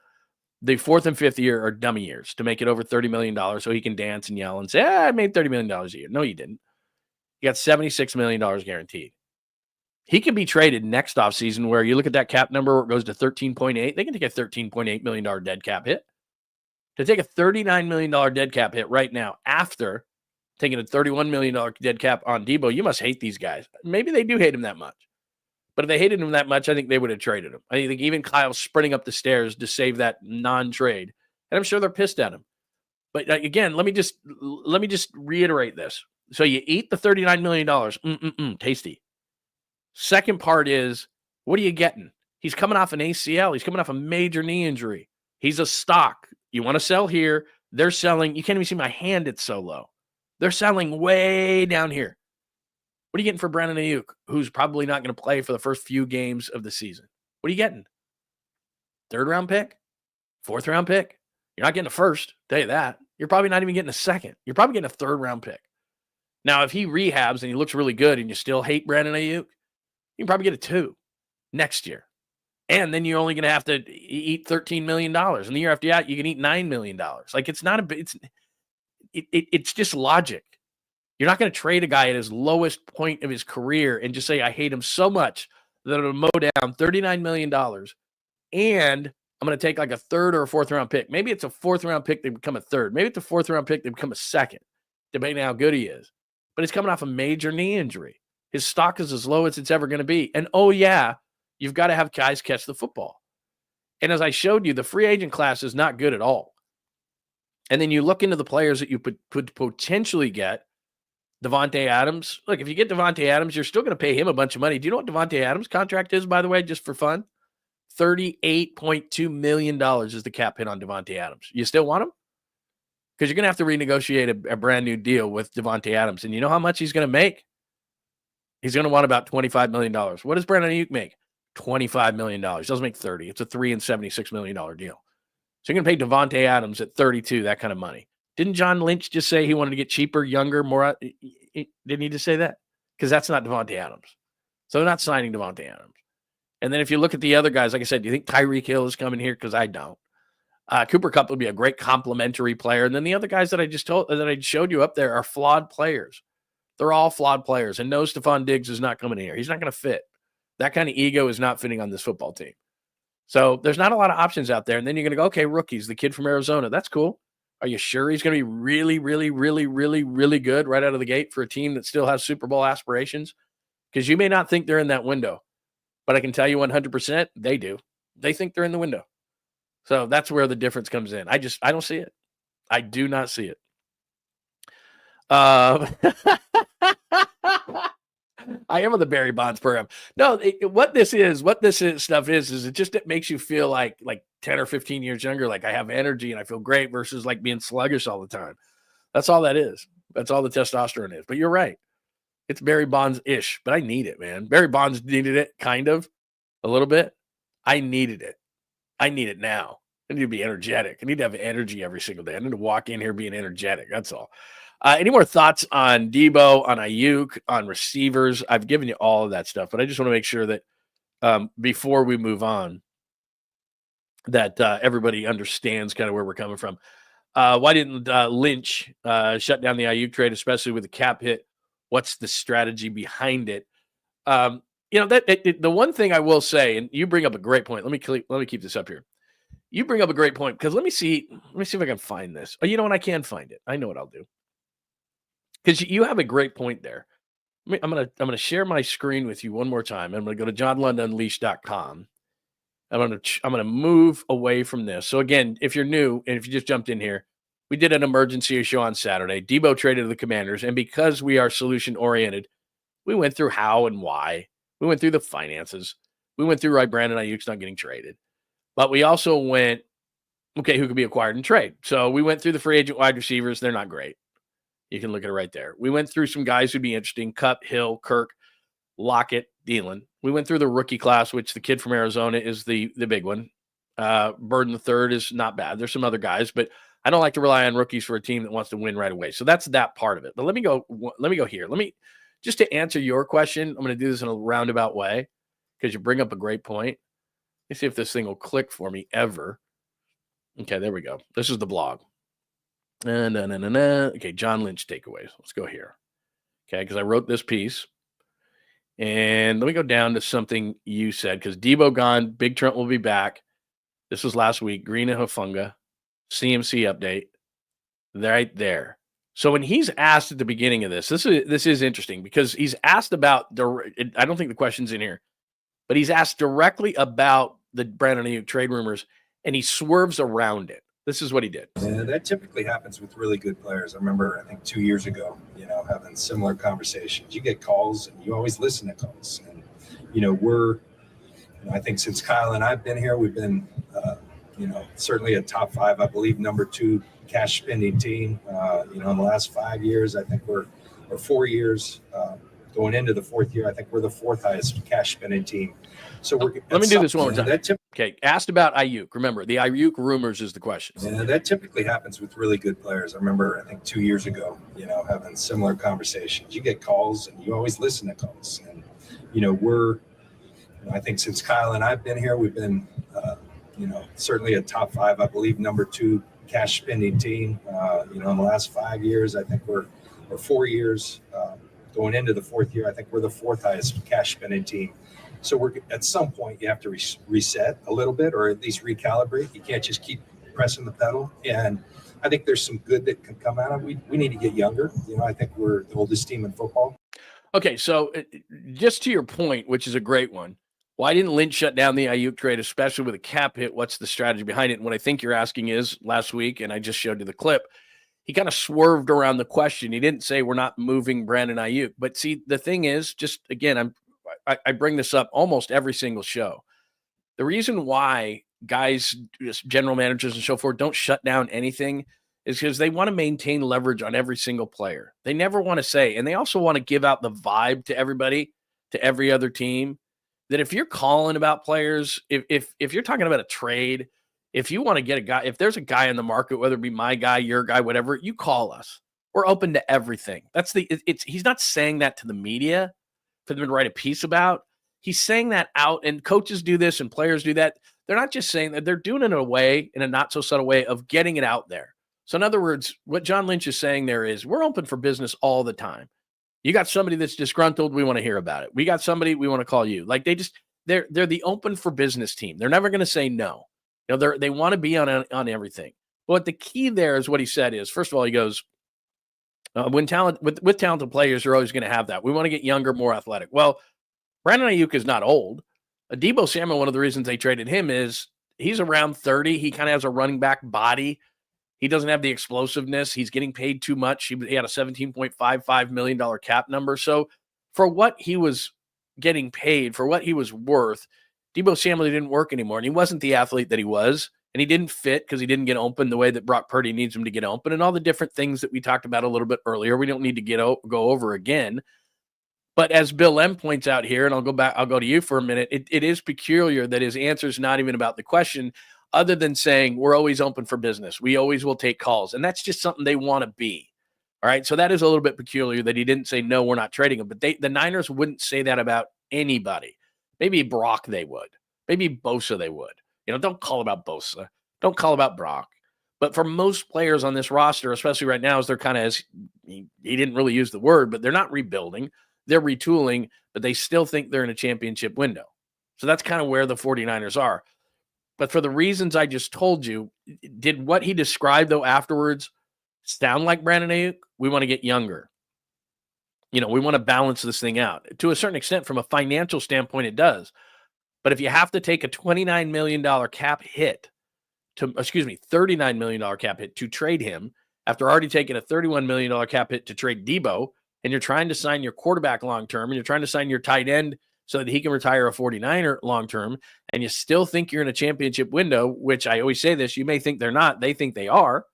Speaker 2: The fourth and fifth year are dummy years to make it over $30 million so he can dance and yell and say, I made $30 million a year. No, you didn't. You got $76 million guaranteed. He can be traded next offseason where you look at that cap number where it goes to 13.8. They can take a $13.8 million dead cap hit. To take a $39 million dead cap hit right now after taking a $31 million dead cap on Deebo, you must hate these guys. Maybe they do hate him that much. But if they hated him that much, I think they would have traded him. I think even Kyle's sprinting up the stairs to save that non-trade. And I'm sure they're pissed at him. But again, let me just reiterate this. So you eat the $39 million. Tasty. Second part is, what are you getting? He's coming off an ACL. He's coming off a major knee injury. He's a stock. You want to sell here. They're selling. You can't even see my hand. It's so low. They're selling way down here. What are you getting for Brandon Ayuk, who's probably not going to play for the first few games of the season? What are you getting? 3rd round pick? 4th round pick? You're not getting a first. Tell you that. You're probably not even getting a second. You're probably getting a 3rd round pick. Now, if he rehabs and he looks really good and you still hate Brandon Ayuk, you can probably get a 2 next year. And then you're only going to have to eat $13 million. And the year after that, you can eat $9 million. Like, it's not it's just logic. You're not going to trade a guy at his lowest point of his career and just say, I hate him so much that it'll mow down $39 million. And I'm going to take like a 3rd or a 4th round pick. Maybe it's a 4th round pick. They become a 3rd. Maybe it's a 4th round pick. They become a 2nd, depending on how good he is. But he's coming off a major knee injury. His stock is as low as it's ever going to be. And oh yeah, you've got to have guys catch the football. And as I showed you, the free agent class is not good at all. And then you look into the players that you could potentially get. Devontae Adams. Look, if you get Devontae Adams, you're still going to pay him a bunch of money. Do you know what Devontae Adams' contract is, by the way, just for fun? $38.2 million is the cap hit on Devontae Adams. You still want him? Because you're going to have to renegotiate a brand new deal with Devontae Adams. And you know how much he's going to make? He's going to want about $25 million. What does Brandon Ayuk make? $25 million. He doesn't make 30. It's a $3 and $76 million deal. So you're going to pay Devontae Adams at 32, that kind of money. Didn't John Lynch just say he wanted to get cheaper, younger, more? Didn't he just say that? Because that's not Devontae Adams. So they're not signing Devontae Adams. And then if you look at the other guys, like I said, do you think Tyreek Hill is coming here? Because I don't. Cooper Kupp would be a great complementary player. And then the other guys that I showed you up there are flawed players. They're all flawed players. And no, Stephon Diggs is not coming here. He's not going to fit. That kind of ego is not fitting on this football team. So there's not a lot of options out there. And then you're going to go, okay, rookies, the kid from Arizona. That's cool. Are you sure he's going to be really, really, really, really, really good right out of the gate for a team that still has Super Bowl aspirations? Because you may not think they're in that window, but I can tell you 100% they do. They think they're in the window. So that's where the difference comes in. I don't see it. I do not see it. I am on the Barry Bonds program. No, what this stuff is it makes you feel like 10 or 15 years younger, like I have energy and I feel great versus like being sluggish all the time. That's all that is. That's all the testosterone is. But you're right. It's Barry Bonds-ish, but I need it, man. Barry Bonds needed it, kind of, a little bit. I needed it. I need it now. I need to be energetic. I need to have energy every single day. I need to walk in here being energetic. That's all. Any more thoughts on Deebo, on Ayuk, on receivers? I've given you all of that stuff, but I just want to make sure that before we move on, that everybody understands kind of where we're coming from. Why didn't Lynch shut down the Ayuk trade, especially with the cap hit? What's the strategy behind it? The one thing I will say, and you bring up a great point. Let me keep this up here. You bring up a great point because let me see if I can find this. Oh, you know what? I can find it. I know what I'll do. Because you have a great point there. I'm gonna share my screen with you one more time. I'm gonna go to johnlundunleashed.com. I'm gonna move away from this. So again, if you're new and if you just jumped in here, we did an emergency show on Saturday. Deebo traded to the Commanders, and because we are solution oriented, we went through how and why. We went through the finances. We went through why Brandon Ayuk's not getting traded, but we also went, okay, who could be acquired in trade? So we went through the free agent wide receivers. They're not great. You can look at it right there. We went through some guys who'd be interesting: Kupp, Hill, Kirk, Lockett, Thielen. We went through the rookie class, which the kid from Arizona is the big one. Burden the third is not bad. There's some other guys, but I don't like to rely on rookies for a team that wants to win right away. So that's that part of it. But let me go here. Just to answer your question, I'm going to do this in a roundabout way because you bring up a great point. Let's see if this thing will click for me ever. Okay, there we go. This is the blog. Okay, John Lynch takeaways. Let's go here. Okay, because I wrote this piece. And let me go down to something you said, because Deebo gone, Big Trent will be back. This was last week. Green and Hufanga, CMC update. Right there. So when he's asked at the beginning of this is interesting because he's asked about I don't think the question's in here, but he's asked directly about the Brandon Ayuk trade rumors, and he swerves around it. This is what he did.
Speaker 3: Yeah, that typically happens with really good players. I remember, I think 2 years ago, having similar conversations. You get calls and you always listen to calls. And, I think since Kyle and I've been here, we've been, certainly a top 5, I believe, number 2 cash spending team. In the last 5 years, I think or 4 years, going into the 4th year, I think we're the 4th highest cash spending team. So
Speaker 2: let me do this one more time. Okay, asked about Ayuk. Remember, the Ayuk rumors is the question.
Speaker 3: Yeah, that typically happens with really good players. I remember, I think 2 years ago, having similar conversations. You get calls and you always listen to calls. And, I think since Kyle and I've been here, we've been, certainly a top 5, I believe, number 2 cash spending team. In the last 5 years, I think or 4 years, going into the 4th year, I think we're the 4th highest cash spending team. So at some point you have to reset a little bit, or at least recalibrate. You can't just keep pressing the pedal. And I think there's some good that can come out of it. We need to get younger. I think we're the oldest team in football.
Speaker 2: Okay, so just to your point, which is a great one, why didn't Lynch shut down the Ayuk trade, especially with a cap hit? What's the strategy behind it? And what I think you're asking is, last week, and I just showed you the clip, he kind of swerved around the question. He didn't say we're not moving Brandon Ayuk. But see, the thing is, just again, I bring this up almost every single show. The reason why guys, general managers and so forth, don't shut down anything is because they want to maintain leverage on every single player. They never want to say, and they also want to give out the vibe to everybody, to every other team, that if you're calling about players, if you're talking about a trade, if you want to get a guy, if there's a guy in the market, whether it be my guy, your guy, whatever, you call us. We're open to everything. He's not saying that to the media for them to write a piece about. He's saying that out, and coaches do this and players do that. They're not just saying that, they're doing it in a not so subtle way of getting it out there. So in other words, what John Lynch is saying there is we're open for business all the time. You got somebody that's disgruntled, we want to hear about it. We got somebody, we want to call you. Like they're the open for business team. They're never going to say no. They want to be on everything. But the key there is what he said is, first of all, he goes, with talented players, you're always going to have that. We want to get younger, more athletic. Well, Brandon Ayuk is not old. Deebo Samuel, one of the reasons they traded him is he's around 30. He kind of has a running back body. He doesn't have the explosiveness. He's getting paid too much. He had a $17.55 million cap number. So for what he was getting paid, for what he was worth, Deebo Samuel didn't work anymore. And he wasn't the athlete that he was. And he didn't fit because he didn't get open the way that Brock Purdy needs him to get open, and all the different things that we talked about a little bit earlier. We don't need to go over again. But as Bill M points out here, and I'll go to you for a minute, it is peculiar that his answer is not even about the question, other than saying we're always open for business. We always will take calls. And that's just something they want to be. All right. So that is a little bit peculiar that he didn't say, no, we're not trading him. But the Niners wouldn't say that about anybody. Maybe Brock they would. Maybe Bosa they would. Don't call about Bosa. Don't call about Brock. But for most players on this roster, especially right now, as they're kind of, as he didn't really use the word, but they're not rebuilding. They're retooling, but they still think they're in a championship window. So that's kind of where the 49ers are. But for the reasons I just told you, did what he described, though, afterwards sound like Brandon Ayuk? We want to get younger. We want to balance this thing out. To a certain extent, from a financial standpoint, it does. But if you have to take a $29 million cap hit $39 million cap hit to trade him after already taking a $31 million cap hit to trade Deebo, and you're trying to sign your quarterback long-term, and you're trying to sign your tight end so that he can retire a 49er long-term, and you still think you're in a championship window, which I always say this, you may think they're not. They think they are.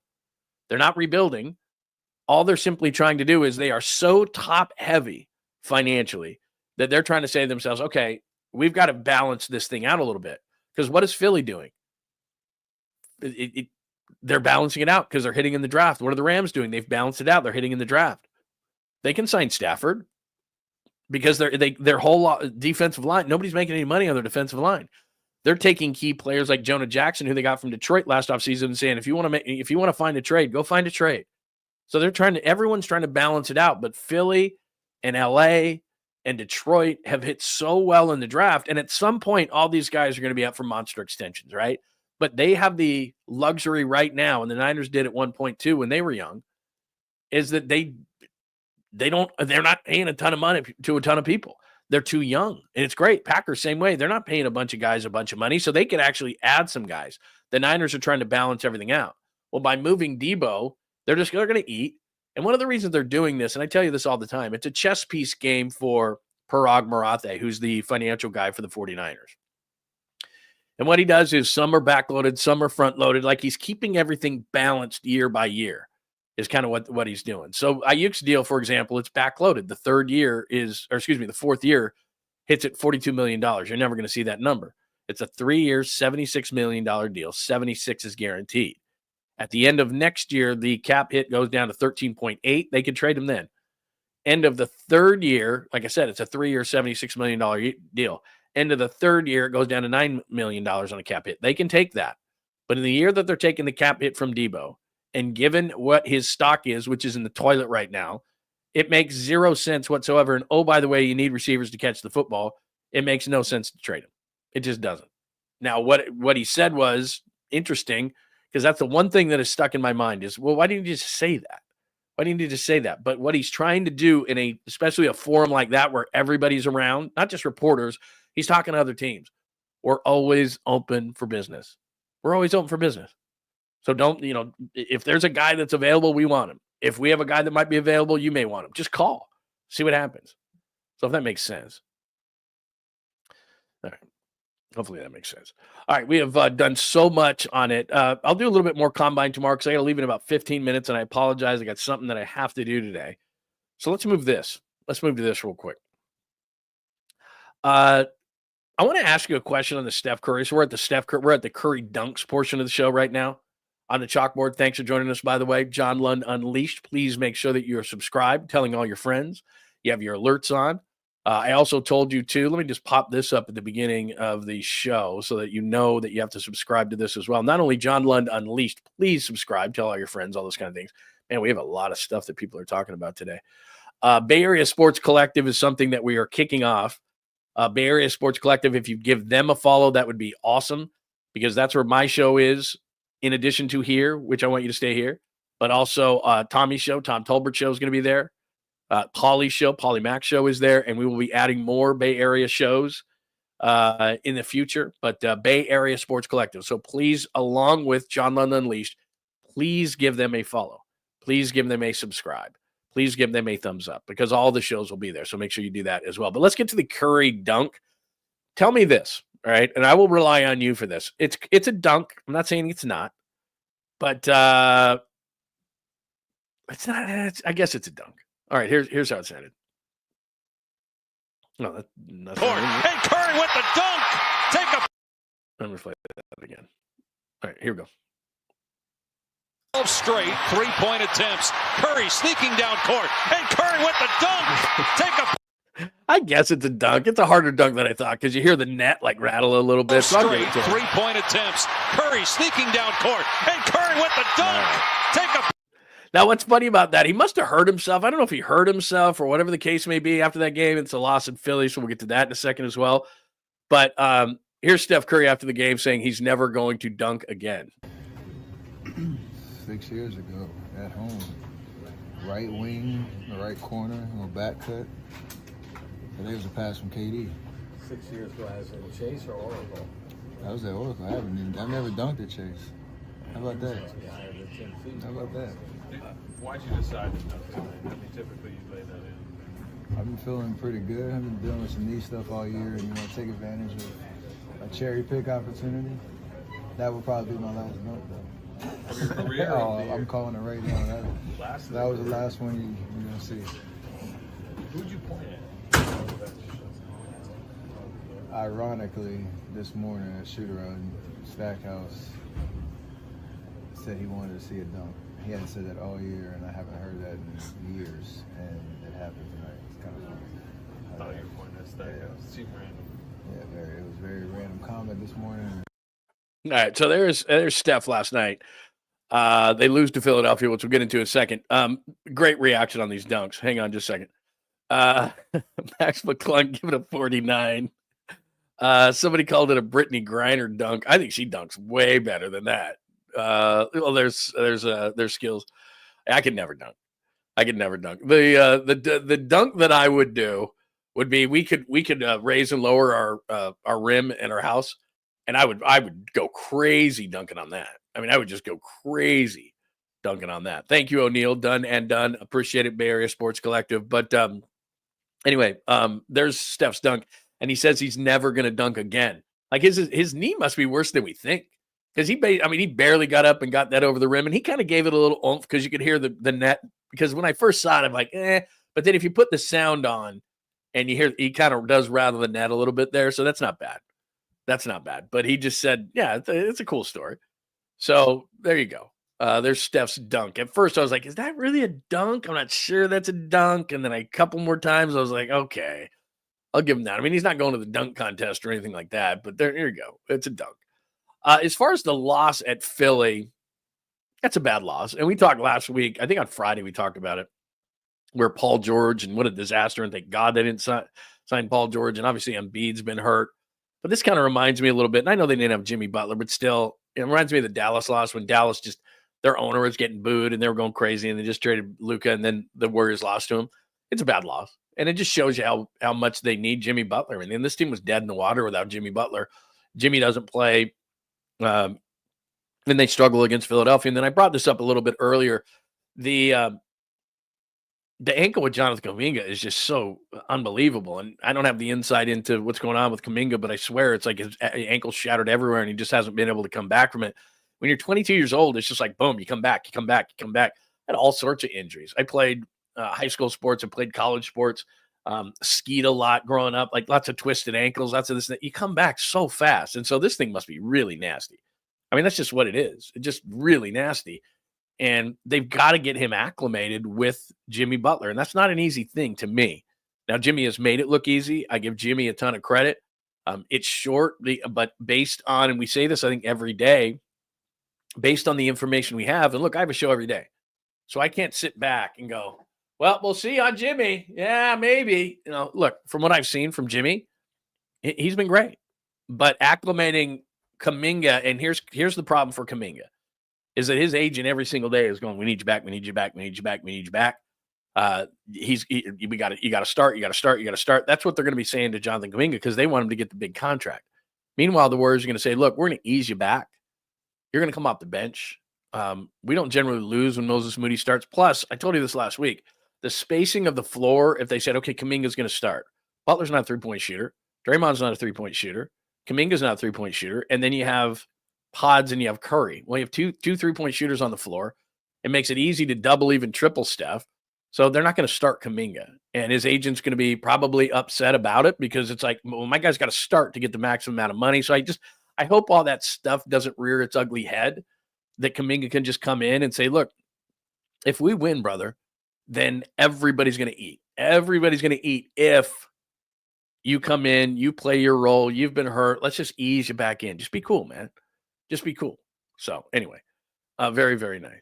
Speaker 2: They're not rebuilding. All they're simply trying to do is they are so top-heavy financially that they're trying to say to themselves, okay, we've got to balance this thing out a little bit. Because what is Philly doing? They're balancing it out because they're hitting in the draft. What are the Rams doing? They've balanced it out. They're hitting in the draft. They can sign Stafford because their whole defensive line, nobody's making any money on their defensive line. They're taking key players like Jonah Jackson, who they got from Detroit last offseason, and saying, if you want to find a trade, go find a trade. So everyone's trying to balance it out. But Philly and LA and Detroit have hit so well in the draft. And at some point, all these guys are going to be up for monster extensions, right? But they have the luxury right now, and the Niners did at one point too when they were young, is that they're not paying a ton of money to a ton of people. They're too young, and it's great. Packers, same way. They're not paying a bunch of guys a bunch of money, so they could actually add some guys. The Niners are trying to balance everything out. Well, by moving Deebo, they're going to eat. And one of the reasons they're doing this, and I tell you this all the time, it's a chess piece game for Parag Marathe, who's the financial guy for the 49ers. And what he does is some are backloaded, some are front-loaded. Like he's keeping everything balanced year by year is kind of what he's doing. So Ayuk's deal, for example, it's backloaded. The the fourth year hits at $42 million. You're never going to see that number. It's a 3-year, $76 million deal. 76 is guaranteed. At the end of next year, the cap hit goes down to 13.8. They could trade him then. End of the third year, like I said, it's a 3-year, $76 million deal. End of the third year, it goes down to $9 million on a cap hit. They can take that. But in the year that they're taking the cap hit from Deebo, and given what his stock is, which is in the toilet right now, it makes zero sense whatsoever. And oh, by the way, you need receivers to catch the football. It makes no sense to trade him. It just doesn't. Now, what he said was interesting, because that's the one thing that is stuck in my mind is, well, why didn't you just say that? Why didn't you just say that? But what he's trying to do in especially a forum like that where everybody's around, not just reporters, he's talking to other teams. We're always open for business. We're always open for business. So if there's a guy that's available, we want him. If we have a guy that might be available, you may want him. Just call. See what happens. So if that makes sense. All right. Hopefully that makes sense. All right. We have done so much on it. I'll do a little bit more combine tomorrow because I got to leave in about 15 minutes, and I apologize. I got something that I have to do today. So let's move this. Let's move to this real quick. I want to ask you a question on the Steph Curry. So we're at the Curry Dunks portion of the show right now on the chalkboard. Thanks for joining us, by the way. John Lund Unleashed. Please make sure that you're subscribed, telling all your friends. You have your alerts on. I also told you too, let me just pop this up at the beginning of the show so that you know that you have to subscribe to this as well. Not only John Lund Unleashed, please subscribe, tell all your friends, all those kind of things. Man, we have a lot of stuff that people are talking about today. Bay Area Sports Collective is something that we are kicking off. Bay Area Sports Collective, if you give them a follow, that would be awesome because that's where my show is, in addition to here, which I want you to stay here, but also Tommy's show, Tom Tolbert show is going to be there. Pauly's show, Pauly Mac show is there, and we will be adding more Bay Area shows in the future, but Bay Area Sports Collective. So please, along with John Lund Unleashed, please give them a follow. Please give them a subscribe. Please give them a thumbs up because all the shows will be there. So make sure you do that as well. But let's get to the Curry dunk. Tell me this, all right? And I will rely on you for this. It's a dunk. I'm not saying it's not, but it's not. I guess it's a dunk. All right, here's how it sounded. No, that's
Speaker 4: and Curry with the dunk.
Speaker 2: Let me play that again. All right, here we go.
Speaker 4: 12 straight three-point attempts. Curry sneaking down court, and Curry with the dunk.
Speaker 2: I guess it's a dunk. It's a harder dunk than I thought because you hear the net like rattle a little bit.
Speaker 4: Straight three-point attempts. Curry sneaking down court, and Curry with the dunk.
Speaker 2: Now, what's funny about that, he must have hurt himself. I don't know if he hurt himself or whatever the case may be after that game. It's a loss in Philly, so we'll get to that in a second as well. But Here's Steph Curry after the game saying he's never going to dunk again.
Speaker 5: 6 years ago at home, right wing, the right corner, little back cut. Today was a pass from KD.
Speaker 6: 6 years ago as in Chase or Oracle?
Speaker 5: That was at Oracle. I've never dunked at Chase. How about that? How about that?
Speaker 7: Why'd you decide to dunk tonight? I mean, typically you lay that in.
Speaker 5: I've been feeling pretty good. I've been dealing with some knee stuff all year, and take advantage of a cherry pick opportunity. That would probably be my last dunk, though.
Speaker 7: Of your career?
Speaker 5: Oh, I'm calling it right now. That was the last one you're gonna see.
Speaker 7: Who'd you point at?
Speaker 5: Ironically, this morning at shoot-around, Stackhouse said he wanted to see a dunk. He hadn't said that all year, and I haven't heard that in years, and it happened tonight. It's kind of funny.
Speaker 7: I thought you were pointing at Stackhouse. It seemed random.
Speaker 5: Yeah, it was very random comment this morning.
Speaker 2: All right, so there's Steph last night. They lose to Philadelphia, which we'll get into in a second. Great reaction on these dunks. Hang on just a second. Max McClung give it a 49. Somebody called it a Brittany Griner dunk. I think she dunks way better than that. Well, there's skills. I could never dunk. The dunk that I would do would be we could raise and lower our rim in our house, and I would go crazy dunking on that. I mean, I would just go crazy dunking on that. Thank you, O'Neill. Done and done. Appreciate it, Bay Area Sports Collective. But anyway, there's Steph's dunk, and he says he's never going to dunk again. Like his knee must be worse than we think, because he barely got up and got that over the rim, and he kind of gave it a little oomph because you could hear the net. Because when I first saw it, I'm like, but then if you put the sound on, and you hear he kind of does rattle the net a little bit there, so that's not bad. But he just said, yeah, it's a cool story. So there you go. There's Steph's dunk. At first I was like, is that really a dunk? I'm not sure that's a dunk. And then a couple more times I was like, okay, I'll give him that. I mean, he's not going to the dunk here anything like that, but here you go. It's a dunk. As far as the loss at Philly, that's a bad loss. And we talked last week, I think on Friday we talked about it, where Paul George, and what a disaster, and thank God they didn't sign Paul George, and obviously Embiid's been hurt. But this kind of reminds me a little bit, and I know they didn't have Jimmy Butler, but still, it reminds me of the Dallas loss when Dallas their owner was getting booed and they were going crazy, and they just traded Luka, and then the Warriors lost to him. It's a bad loss. And it just shows you how much they need Jimmy Butler. And then this team was dead in the water without Jimmy Butler. Jimmy doesn't play. And they struggle against Philadelphia. And then I brought this up a little bit earlier. The ankle with Jonathan Kuminga is just so unbelievable. And I don't have the insight into what's going on with Kuminga, but I swear it's like his ankle's shattered everywhere, and he just hasn't been able to come back from it. When you're 22 years old, it's just like, boom, you come back. I had all sorts of injuries. I played high school sports. I played college sports, skied a lot growing up, like lots of twisted ankles, lots of this. You come back so fast. And so this thing must be really nasty. I mean, that's just what it is. It's just really nasty. And they've got to get him acclimated with Jimmy Butler. And that's not an easy thing to me. Now, Jimmy has made it look easy. I give Jimmy a ton of credit. It's short, but based on, and we say this, I think, every day, based on the information we have. And look, I have a show every day. So I can't sit back and go, well, we'll see on Jimmy. Yeah, maybe. Look, from what I've seen from Jimmy, he's been great. But acclimating Kuminga, and here's the problem for Kuminga, is that his agent every single day is going, we need you back, we need you back, we need you back, we need you back. You got to start. That's what they're going to be saying to Jonathan Kuminga, because they want him to get the big contract. Meanwhile, the Warriors are going to say, look, we're going to ease you back. You're going to come off the bench. We don't generally lose when Moses Moody starts. Plus, I told you this last week, the spacing of the floor, if they said, okay, Kuminga's going to start. Butler's not a three-point shooter. Draymond's not a three-point shooter. Kuminga's not a three-point shooter. And then you have Pods and you have Curry. Well, you have two three-point shooters on the floor. It makes it easy to double, even triple Steph. So they're not going to start Kuminga. And his agent's going to be probably upset about it, because it's like, well, my guy's got to start to get the maximum amount of money. So I hope all that stuff doesn't rear its ugly head, that Kuminga can just come in and say, look, if we win, brother, then everybody's going to eat. Everybody's going to eat if you come in, you play your role, you've been hurt. Let's just ease you back in. Just be cool, man. Just be cool. So anyway, very, very nice.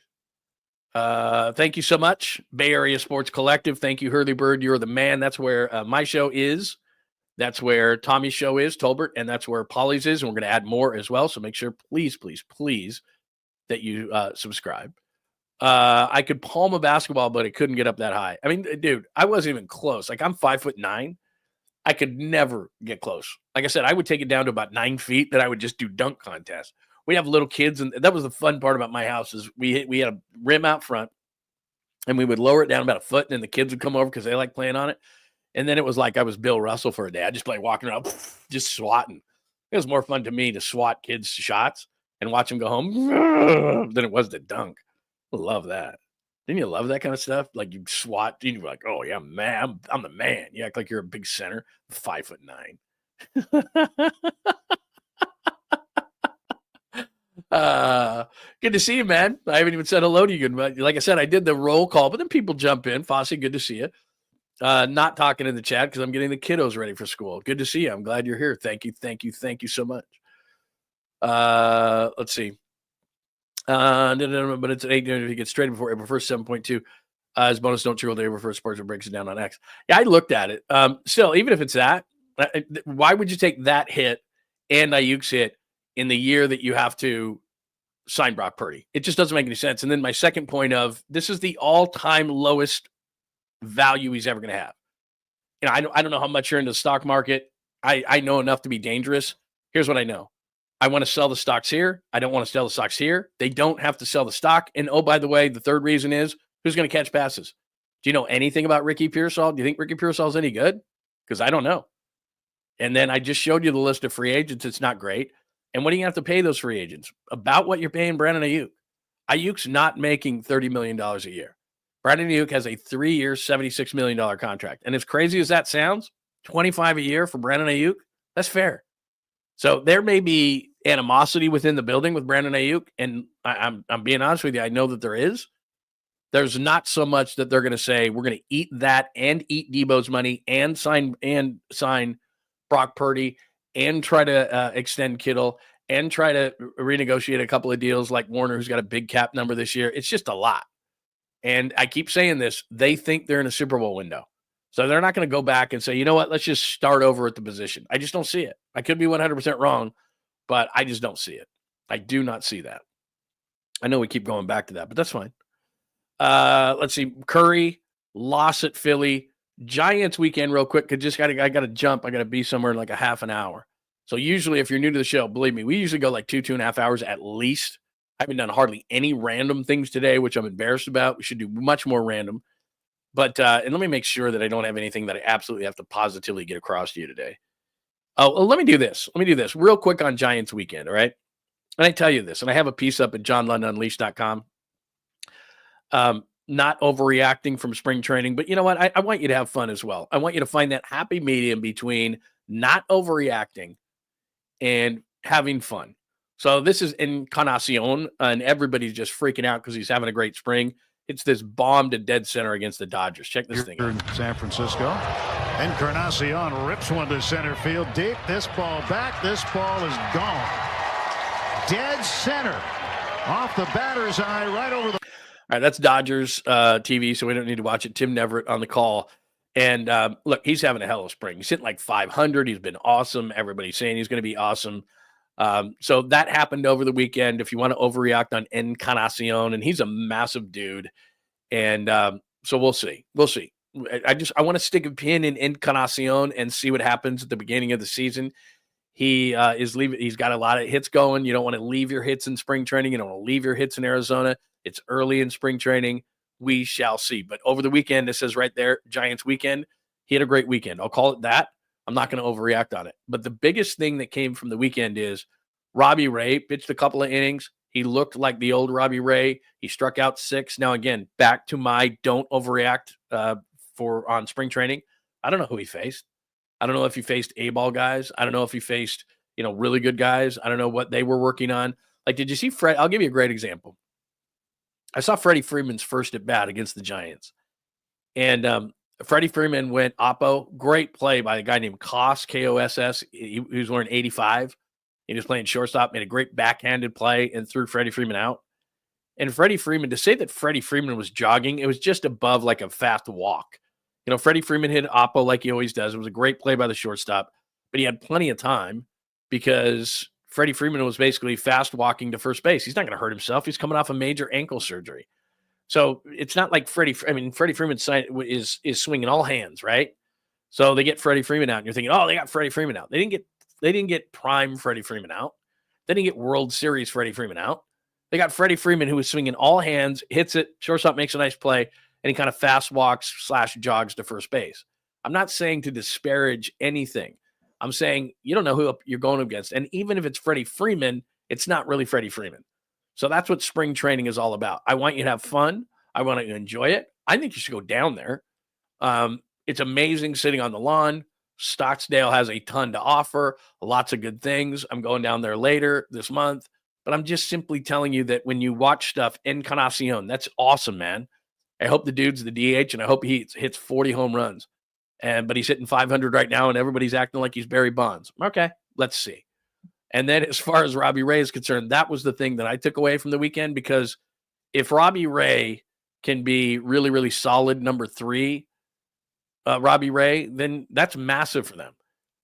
Speaker 2: Thank you so much, Bay Area Sports Collective. Thank you, Hurley Bird. You're the man. That's where my show is. That's where Tommy's show is, Tolbert, and that's where Polly's is, and we're going to add more as well. So make sure, please, please, please, that you subscribe. I could palm a basketball, but it couldn't get up that high. I mean, dude, I wasn't even close. Like, I'm 5'9". I could never get close. Like I said, I would take it down to about 9 feet. Then I would just do dunk contests. We have little kids, and that was the fun part about my house is we had a rim out front, and we would lower it down about a foot, and then the kids would come over because they like playing on it. And then it was like I was Bill Russell for a day. I just play walking around, just swatting. It was more fun to me to swat kids' shots and watch them go home than it was to dunk. I love that. Didn't you love that kind of stuff? Like you swat, and you're like, oh yeah, man, I'm the man. You act like you're a big center, 5'9". Good to see you, man. I haven't even said hello to you. Like I said, I did the roll call, but then people jump in. Fosse, good to see you. Not talking in the chat because I'm getting the kiddos ready for school. Good to see you. I'm glad you're here. Thank you so much. Let's see. But it's an 8 if he gets traded before April 1st, 7.2. His bonus don't trickle to April 1st. Sports breaks it down on X. Yeah, I looked at it. Still, even if it's that, why would you take that hit and Ayuk's hit in the year that you have to sign Brock Purdy? It just doesn't make any sense. And then my second point of this is the all-time lowest value he's ever going to have. You know, I don't know how much you're into the stock market. I know enough to be dangerous. Here's what I know. I want to sell the stocks here. I don't want to sell the stocks here. They don't have to sell the stock. And oh, by the way, the third reason is who's going to catch passes? Do you know anything about Ricky Pearsall? Do you think Ricky Pearsall is any good? Because I don't know. And then I just showed you the list of free agents. It's not great. And what do you have to pay those free agents? About what you're paying Brandon Ayuk. Ayuk's not making $30 million a year. Brandon Ayuk has a 3-year, $76 million contract. And as crazy as that sounds, $25 a year for Brandon Ayuk, that's fair. So there may be animosity within the building with Brandon Ayuk, and I'm being honest with you, I know that there is. There's not so much that they're going to say we're going to eat that and eat Deebo's money and sign Brock Purdy and try to extend Kittle and try to renegotiate a couple of deals like Warner, who's got a big cap number this year. It's just a lot. And I keep saying this, they think they're in a Super Bowl window. So they're not going to go back and say, you know what, let's just start over at the position. I just don't see it. I could be 100% wrong, but I just don't see it. I do not see that. I know we keep going back to that, but that's fine. Let's see. Curry, loss at Philly. Giants weekend real quick. I got to jump. I got to be somewhere in like a half an hour. So usually if you're new to the show, believe me, we usually go like 2.5 hours at least. I haven't done hardly any random things today, which I'm embarrassed about. We should do much more random. But and let me make sure that I don't have anything that I absolutely have to positively get across to you today. Oh, well, let me do this. Real quick on Giants weekend, all right? And I tell you this, and I have a piece up at johnlundunleashed.com. Not overreacting from spring training, but you know what? I want you to have fun as well. I want you to find that happy medium between not overreacting and having fun. So this is Encarnacion, and everybody's just freaking out because he's having a great spring. It's this bomb to dead center against the Dodgers. Check this thing out.
Speaker 8: In San Francisco. Encarnacion rips one to center field deep. This ball back. This ball is gone. Dead center. Off the batter's eye, right over the...
Speaker 2: All right, that's Dodgers TV, so we don't need to watch it. Tim Neverett on the call. And look, he's having a hell of a spring. He's hitting like 500. He's been awesome. Everybody's saying he's going to be awesome. So that happened over the weekend. If you want to overreact on Encarnacion, and he's a massive dude. And so we'll see. I want to stick a pin in Encarnacion and see what happens at the beginning of the season. He is leaving. He's got a lot of hits going. You don't want to leave your hits in spring training. You don't want to leave your hits in Arizona. It's early in spring training. We shall see. But over the weekend, it says right there, Giants weekend, he had a great weekend. I'll call it that. I'm not going to overreact on it. But the biggest thing that came from the weekend is Robbie Ray pitched a couple of innings. He looked like the old Robbie Ray. He struck out 6. Now, again, back to my don't overreact on spring training. I don't know who he faced. I don't know if he faced A-ball guys. I don't know if he faced, really good guys. I don't know what they were working on. Like, did you see Fred? I'll give you a great example. I saw Freddie Freeman's first at bat against the Giants. And Freddie Freeman went oppo. Great play by a guy named Koss, Koss. He was wearing 85. He was playing shortstop, made a great backhanded play and threw Freddie Freeman out. And Freddie Freeman, to say that Freddie Freeman was jogging, it was just above like a fast walk. Freddie Freeman hit Oppo like he always does. It was a great play by the shortstop, but he had plenty of time because Freddie Freeman was basically fast walking to first base. He's not going to hurt himself. He's coming off a major ankle surgery. So it's not like Freddie Freeman is swinging all hands, right? So they get Freddie Freeman out, and you're thinking, oh, they got Freddie Freeman out. They didn't get prime Freddie Freeman out. They didn't get World Series Freddie Freeman out. They got Freddie Freeman, who was swinging all hands, hits it, shortstop makes a nice play, and he kind of fast walks / jogs to first base. I'm not saying to disparage anything. I'm saying you don't know who you're going against. And even if it's Freddie Freeman, it's not really Freddie Freeman. So that's what spring training is all about. I want you to have fun. I want you to enjoy it. I think you should go down there. It's amazing sitting on the lawn. Stocksdale has a ton to offer, lots of good things. I'm going down there later this month, but I'm just simply telling you that when you watch stuff 𝐿𝐵𝐾𝐿, that's awesome, man. I hope the dude's the DH, and I hope he hits 40 home runs. But he's hitting 500 right now, and everybody's acting like he's Barry Bonds. Okay, let's see. And then as far as Robbie Ray is concerned, that was the thing that I took away from the weekend, because if Robbie Ray can be really, really solid number 3, Robbie Ray, then that's massive for them.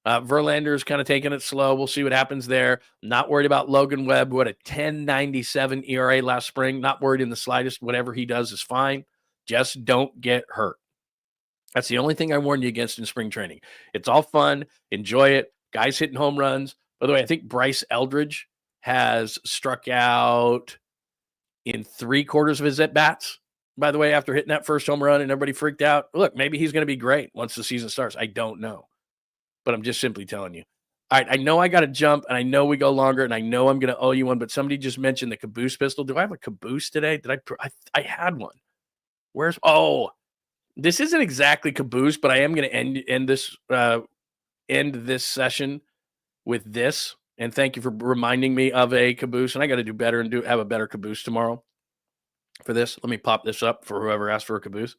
Speaker 2: Verlander is kind of taking it slow. We'll see what happens there. Not worried about Logan Webb, who had a 10.97 ERA last spring. Not worried in the slightest. Whatever he does is fine. Just don't get hurt. That's the only thing I warned you against in spring training. It's all fun. Enjoy it. Guys hitting home runs. By the way, I think Bryce Eldridge has struck out in 3/4 of his at-bats. By the way, after hitting that first home run and everybody freaked out. Look, maybe he's going to be great once the season starts. I don't know. But I'm just simply telling you. All right, I know I got to jump, and I know we go longer, and I know I'm going to owe you one, but somebody just mentioned the caboose pistol. Do I have a caboose today? I had one. This isn't exactly caboose, but I am going to end this session with this. And thank you for reminding me of a caboose. And I got to do better and have a better caboose tomorrow for this. Let me pop this up for whoever asked for a caboose.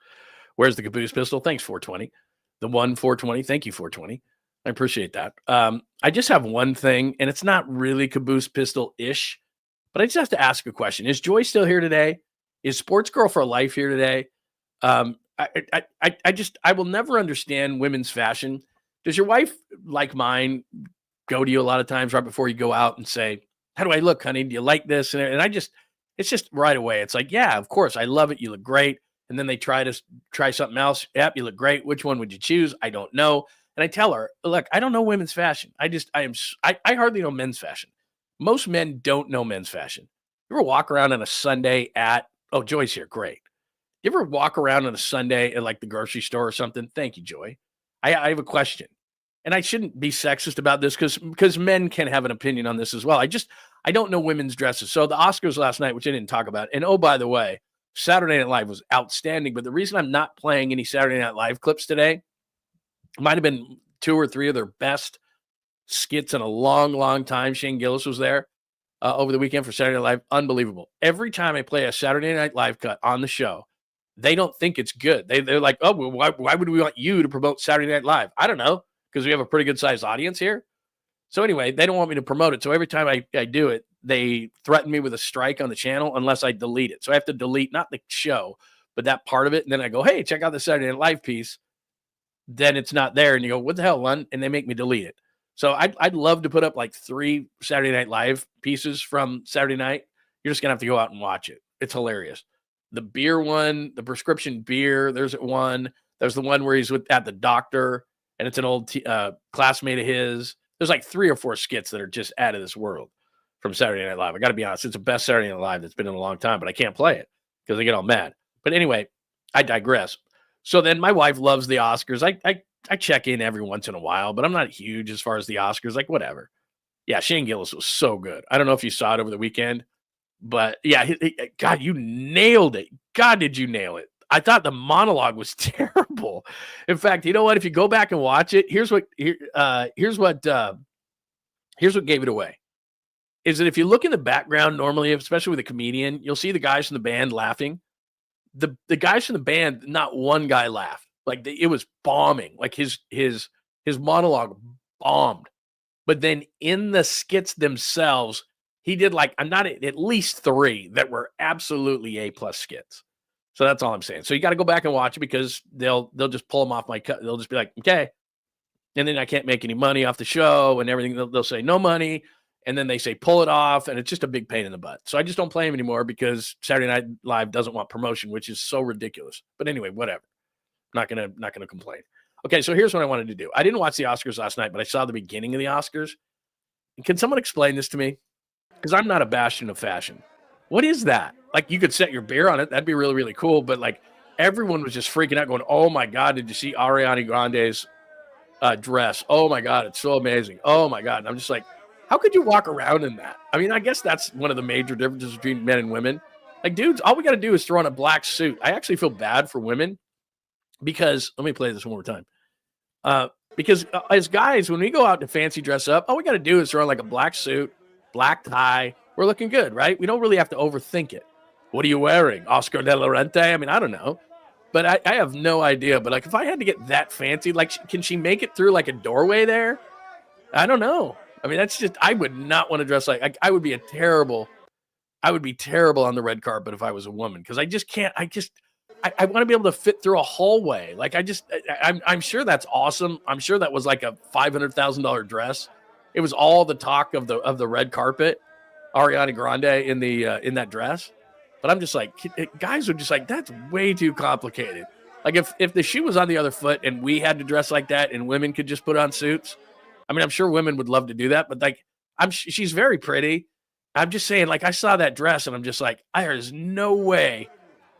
Speaker 2: Where's the caboose pistol? Thanks, 420. The 420. Thank you, 420. I appreciate that. I just have one thing, and it's not really caboose pistol-ish, but I just have to ask a question. Is Joy still here today? Is Sports Girl for Life here today? I will never understand women's fashion. Does your wife, like mine, go to you a lot of times right before you go out and say, how do I look, honey? Do you like this? And it's just right away. It's like, yeah, of course. I love it. You look great. And then they try something else. Yep, you look great. Which one would you choose? I don't know. And I tell her, look, I don't know women's fashion. I hardly know men's fashion. Most men don't know men's fashion. You ever walk around on a Sunday Joy's here. Great. You ever walk around on a Sunday at like the grocery store or something? Thank you, Joy. I have a question. And I shouldn't be sexist about this because men can have an opinion on this as well. I don't know women's dresses. So the Oscars last night, which I didn't talk about. And oh, by the way, Saturday Night Live was outstanding. But the reason I'm not playing any Saturday Night Live clips today might have been 2 or 3 of their best skits in a long, long time. Shane Gillis was there over the weekend for Saturday Night Live. Unbelievable. Every time I play a Saturday Night Live cut on the show, they don't think it's good. They're like, oh, well, why would we want you to promote Saturday Night Live? I don't know, because we have a pretty good sized audience here. So anyway, they don't want me to promote it. So every time I do it, they threaten me with a strike on the channel unless I delete it. So I have to delete not the show, but that part of it. And then I go, hey, check out the Saturday Night Live piece. Then it's not there. And you go, what the hell, Lund? And they make me delete it. So I'd love to put up like 3 Saturday Night Live pieces from Saturday night. You're just going to have to go out and watch it. It's hilarious. The beer one, the prescription beer, there's one. There's the one where he's at the doctor, and it's an old classmate of his. There's like 3 or 4 skits that are just out of this world from Saturday Night Live. I got to be honest. It's the best Saturday Night Live that's been in a long time, but I can't play it because they get all mad. But anyway, I digress. So then my wife loves the Oscars. I check in every once in a while, but I'm not huge as far as the Oscars. Like, whatever. Yeah, Shane Gillis was so good. I don't know if you saw it over the weekend, but yeah, God, you nailed it. God, did you nail it? I thought the monologue was terrible. In fact, you know what? If you go back and watch it, here's what gave it away. Is that if you look in the background normally, especially with a comedian, you'll see the guys from the band laughing. The guys from the band, not one guy laughed. Like it was bombing. Like his monologue bombed. But then in the skits themselves, he did like at least 3 that were absolutely A+ skits. So that's all I'm saying. So you got to go back and watch it because they'll just pull them off my cut. They'll just be like, okay. And then I can't make any money off the show and everything. They'll say no money. And then they say pull it off. And it's just a big pain in the butt. So I just don't play them anymore because Saturday Night Live doesn't want promotion, which is so ridiculous. But anyway, whatever. Not gonna complain. Okay, so here's what I wanted to do. I didn't watch the Oscars last night, but I saw the beginning of the Oscars. And can someone explain this to me? Because I'm not a bastion of fashion. What is that? Like, you could set your beer on it. That'd be really, really cool. But, like, everyone was just freaking out going, oh, my God, did you see Ariana Grande's dress? Oh, my God, it's so amazing. Oh, my God. And I'm just like, how could you walk around in that? I mean, I guess that's one of the major differences between men and women. Like, dudes, all we got to do is throw on a black suit. I actually feel bad for women because, let me play this one more time. Because as guys, when we go out to fancy dress up, all we got to do is throw on like a black suit, black tie. We're looking good, right? We don't really have to overthink it. What are you wearing? Oscar de la Renta? I mean, I don't know. But I have no idea. But like, if I had to get that fancy, like, can she make it through like a doorway there? I don't know. I mean, that's just, I would not want to dress like, I would be terrible on the red carpet if I was a woman. Because I just can't, I want to be able to fit through a hallway. Like, I'm sure that's awesome. I'm sure that was like a $500,000 dress. It was all the talk of the red carpet, Ariana Grande in that dress. But I'm just like, guys are just like, that's way too complicated. Like if the shoe was on the other foot and we had to dress like that and women could just put on suits, I mean, I'm sure women would love to do that. But like, she's very pretty. I'm just saying, like, I saw that dress and I'm just like, there's no way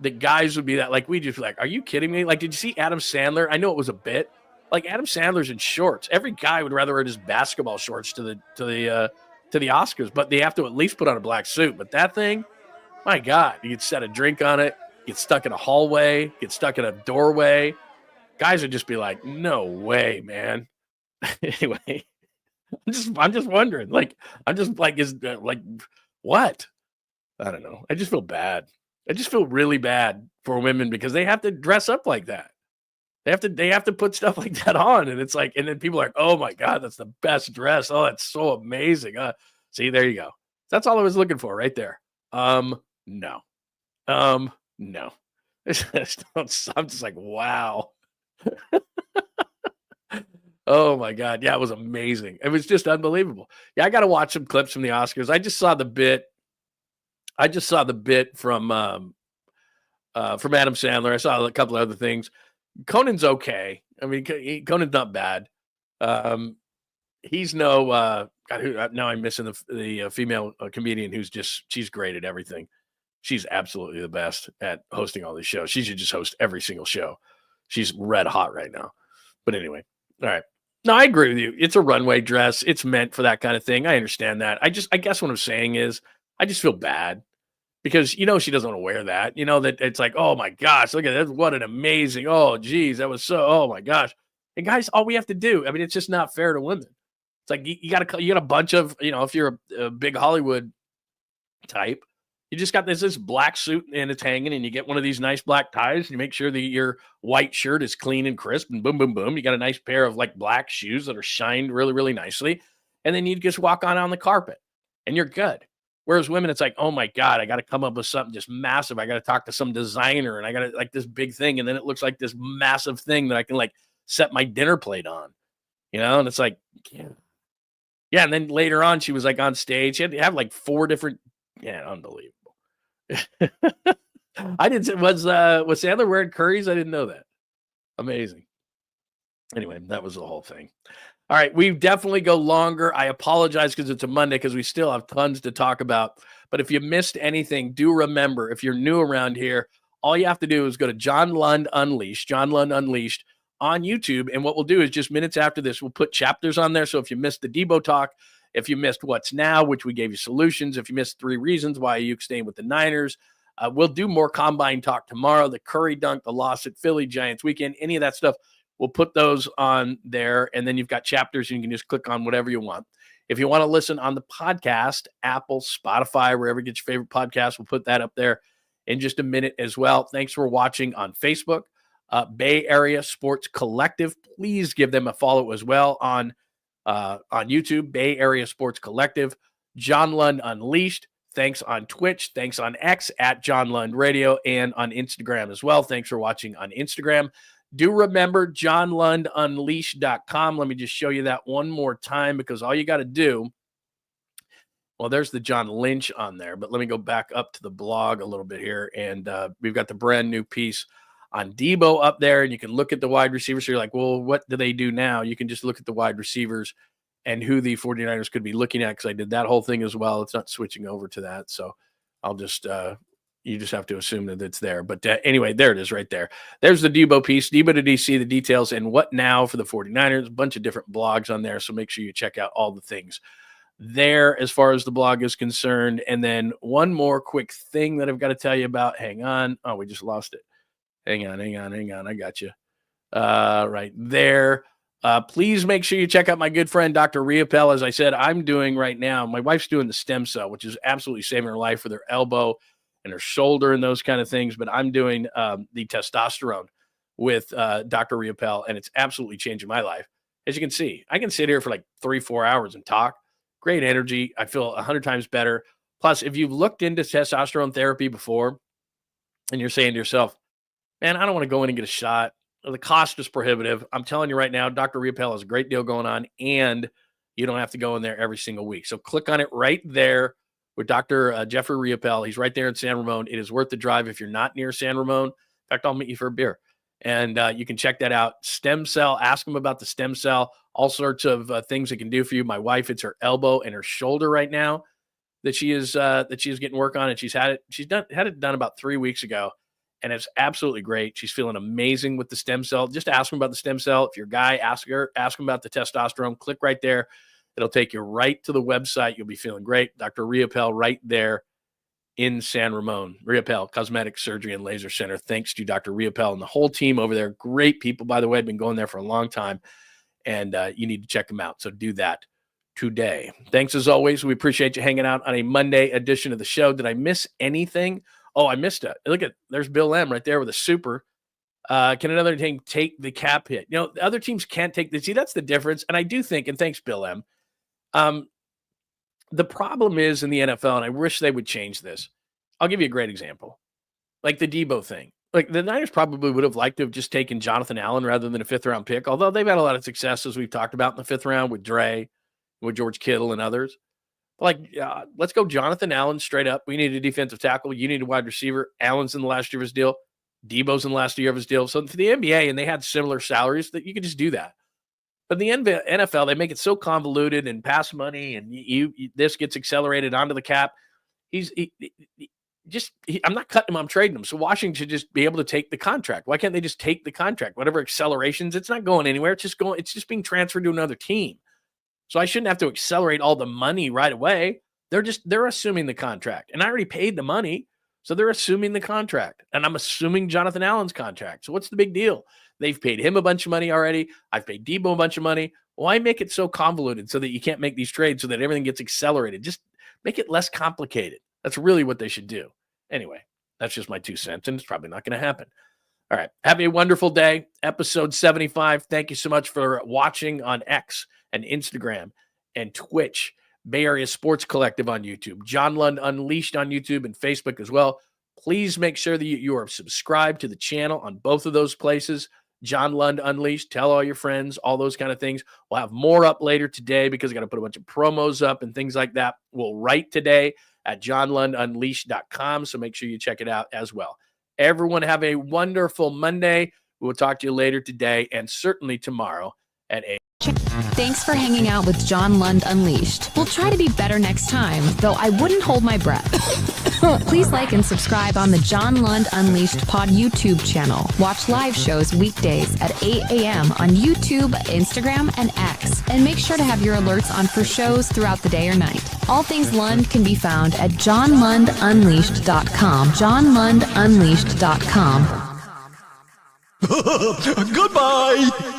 Speaker 2: that guys would be that, like, we just be like, are you kidding me? Like, did you see Adam Sandler? I know it was a bit. Like, Adam Sandler's in shorts. Every guy would rather wear his basketball shorts to the Oscars, but they have to at least put on a black suit. But that thing, my God, you could set a drink on it, get stuck in a hallway, get stuck in a doorway. Guys would just be like, no way, man. Anyway, I'm just wondering. Like, I'm just like, what? I don't know. I just feel bad. I just feel really bad for women because they have to dress up like that. They have to put stuff like that on. And it's like, and then people are like, oh my God, that's the best dress. Oh, that's so amazing. See, there you go. That's all I was looking for right there. No. No. I'm just like, wow. Oh my God. Yeah, it was amazing. It was just unbelievable. Yeah, I got to watch some clips from the Oscars. I just saw the bit from Adam Sandler. I saw a couple of other things. Conan's okay. I mean, Conan's not bad. He's no God, now I'm missing the female comedian who's she's great at everything. She's absolutely the best at hosting all these shows. She should just host every single show. She's red hot right now. But anyway, all right. No, I agree with you. It's a runway dress. It's meant for that kind of thing. I understand that. I guess what I'm saying is I just feel bad because, she doesn't want to wear that. That it's like, oh my gosh, look at that. What an amazing, oh geez, that was so, oh my gosh. And guys, all we have to do, I mean, it's just not fair to women. It's like you got a bunch of, if you're a big Hollywood type, you just got this black suit and it's hanging and you get one of these nice black ties and you make sure that your white shirt is clean and crisp and boom, boom, boom. You got a nice pair of like black shoes that are shined really, really nicely. And then you just walk on the carpet and you're good. Whereas women, it's like, oh my God, I got to come up with something just massive. I got to talk to some designer and I got to like this big thing. And then it looks like this massive thing that I can like set my dinner plate on, and it's like, yeah. And then later on, she was like on stage. She had to have like 4 different, unbelievable. I didn't, was Sandler wearing curries? I didn't know that. Amazing. Anyway, that was the whole thing. All right, we definitely go longer. I apologize because it's a Monday because we still have tons to talk about. But if you missed anything, do remember, if you're new around here, all you have to do is go to John Lund Unleashed on YouTube. And what we'll do is just minutes after this, we'll put chapters on there. So if you missed the Debo talk, if you missed What's Now, which we gave you solutions, if you missed 3 reasons why you staying with the Niners, we'll do more combine talk tomorrow, the Curry dunk, the loss at Philly, Giants weekend, any of that stuff. We'll put those on there, and then you've got chapters, and you can just click on whatever you want. If you want to listen on the podcast, Apple, Spotify, wherever you get your favorite podcast, we'll put that up there in just a minute as well. Thanks for watching on Facebook. Bay Area Sports Collective. Please give them a follow as well on YouTube, Bay Area Sports Collective. John Lund Unleashed. Thanks on Twitch. Thanks on X at John Lund Radio and on Instagram as well. Thanks for watching on Instagram. Do remember JohnLundUnleashed.com. Let me just show you that one more time because all you got to do, well, there's the John Lynch on there, but let me go back up to the blog a little bit here. And we've got the brand new piece on Deebo up there, and you can look at the wide receivers. So you're like, well, what do they do now? You can just look at the wide receivers and who the 49ers could be looking at, because I did that whole thing as well. It's not switching over to that. So I'll just you just have to assume that it's there. But anyway, there it is right there. There's the Deebo piece, Deebo to DC, the details, and what now for the 49ers. A bunch of different blogs on there, so make sure you check out all the things there as far as the blog is concerned. And then one more quick thing that I've got to tell you about. Hang on. Oh, we just lost it. Hang on. I got you. Right there. Please make sure you check out my good friend, Dr. 𝐟𝐸𝐵𝐿. As I said, I'm doing right now, my wife's doing the stem cell, which is absolutely saving her life with her elbow and her shoulder and those kind of things. But I'm doing the testosterone with Dr. 𝐟𝐸𝐵𝐿, and it's absolutely changing my life. As you can see, I can sit here for like 3-4 hours and talk. Great energy. I feel 100 times better. Plus, if you've looked into testosterone therapy before and you're saying to yourself, man, I don't want to go in and get a shot, the cost is prohibitive. I'm telling you right now, Dr. 𝐟𝐸𝐵𝐿 has a great deal going on, and you don't have to go in there every single week. So click on it right there with Dr. Jeffrey 𝐟𝐸𝐵𝐿. He's right there in San Ramon. It is worth the drive if you're not near San Ramon. In fact, I'll meet you for a beer. And you can check that out. Stem cell, ask them about the stem cell, all sorts of things it can do for you. My wife, it's her elbow and her shoulder right now that she is getting work on, and she's had it done about 3 weeks ago, and it's absolutely great. She's feeling amazing with the stem cell. Just ask them about the stem cell. If you're a guy, ask them about the testosterone. Click right there. It'll take you right to the website. You'll be feeling great. Dr. 𝐟𝐸𝐵𝐿 right there in San Ramon. 𝐟𝐸𝐵𝐿 Cosmetic Surgery and Laser Center. Thanks to Dr. 𝐟𝐸𝐵𝐿 and the whole team over there. Great people, by the way. I've been going there for a long time, and you need to check them out. So do that today. Thanks as always. We appreciate you hanging out on a Monday edition of the show. Did I miss anything? Oh, I missed it. Look at, there's Bill M right there with a super. Can another team take the cap hit? You know, the other teams can't take the, see, that's the difference. And I do think, and thanks, Bill M. The problem is in the NFL, and I wish they would change this. I'll give you a great example. Like the Deebo thing. Like the Niners probably would have liked to have just taken Jonathan Allen rather than a 5th round pick, although they've had a lot of success, as we've talked about in the 5th round with Dre, with George Kittle and others. Like, let's go Jonathan Allen straight up. We need a defensive tackle. You need a wide receiver. Allen's in the last year of his deal. Deebo's in the last year of his deal. So for the NBA, and they had similar salaries, that you could just do that. But in the NFL, they make it so convoluted and pass money, and this gets accelerated onto the cap. I'm not cutting him, I'm trading him. So Washington should just be able to take the contract. Why can't they just take the contract? Whatever accelerations, it's not going anywhere. It's just being transferred to another team. So I shouldn't have to accelerate all the money right away. They're assuming the contract. And I already paid the money. So they're assuming the contract. And I'm assuming Jonathan Allen's contract. So what's the big deal? They've paid him a bunch of money already. I've paid Deebo a bunch of money. Why make it so convoluted so that you can't make these trades so that everything gets accelerated? Just make it less complicated. That's really what they should do. Anyway, that's just my 2 cents, and it's probably not going to happen. All right. Have a wonderful day. Episode 75. Thank you so much for watching on X and Instagram and Twitch. Bay Area Sports Collective on YouTube. John Lund Unleashed on YouTube and Facebook as well. Please make sure that you are subscribed to the channel on both of those places. John Lund Unleashed. Tell all your friends, all those kind of things. We'll have more up later today because I got to put a bunch of promos up and things like that. We'll write today at JohnLundUnleashed.com. So make sure you check it out as well. Everyone have a wonderful Monday. We'll talk to you later today and certainly tomorrow at 8.
Speaker 1: Thanks for hanging out with John Lund Unleashed. We'll try to be better next time, though I wouldn't hold my breath. Please like and subscribe on the John Lund Unleashed Pod YouTube channel. Watch live shows weekdays at 8 a.m. on YouTube, Instagram, and X. And make sure to have your alerts on for shows throughout the day or night. All things Lund can be found at JohnLundUnleashed.com. JohnLundUnleashed.com.
Speaker 9: Goodbye!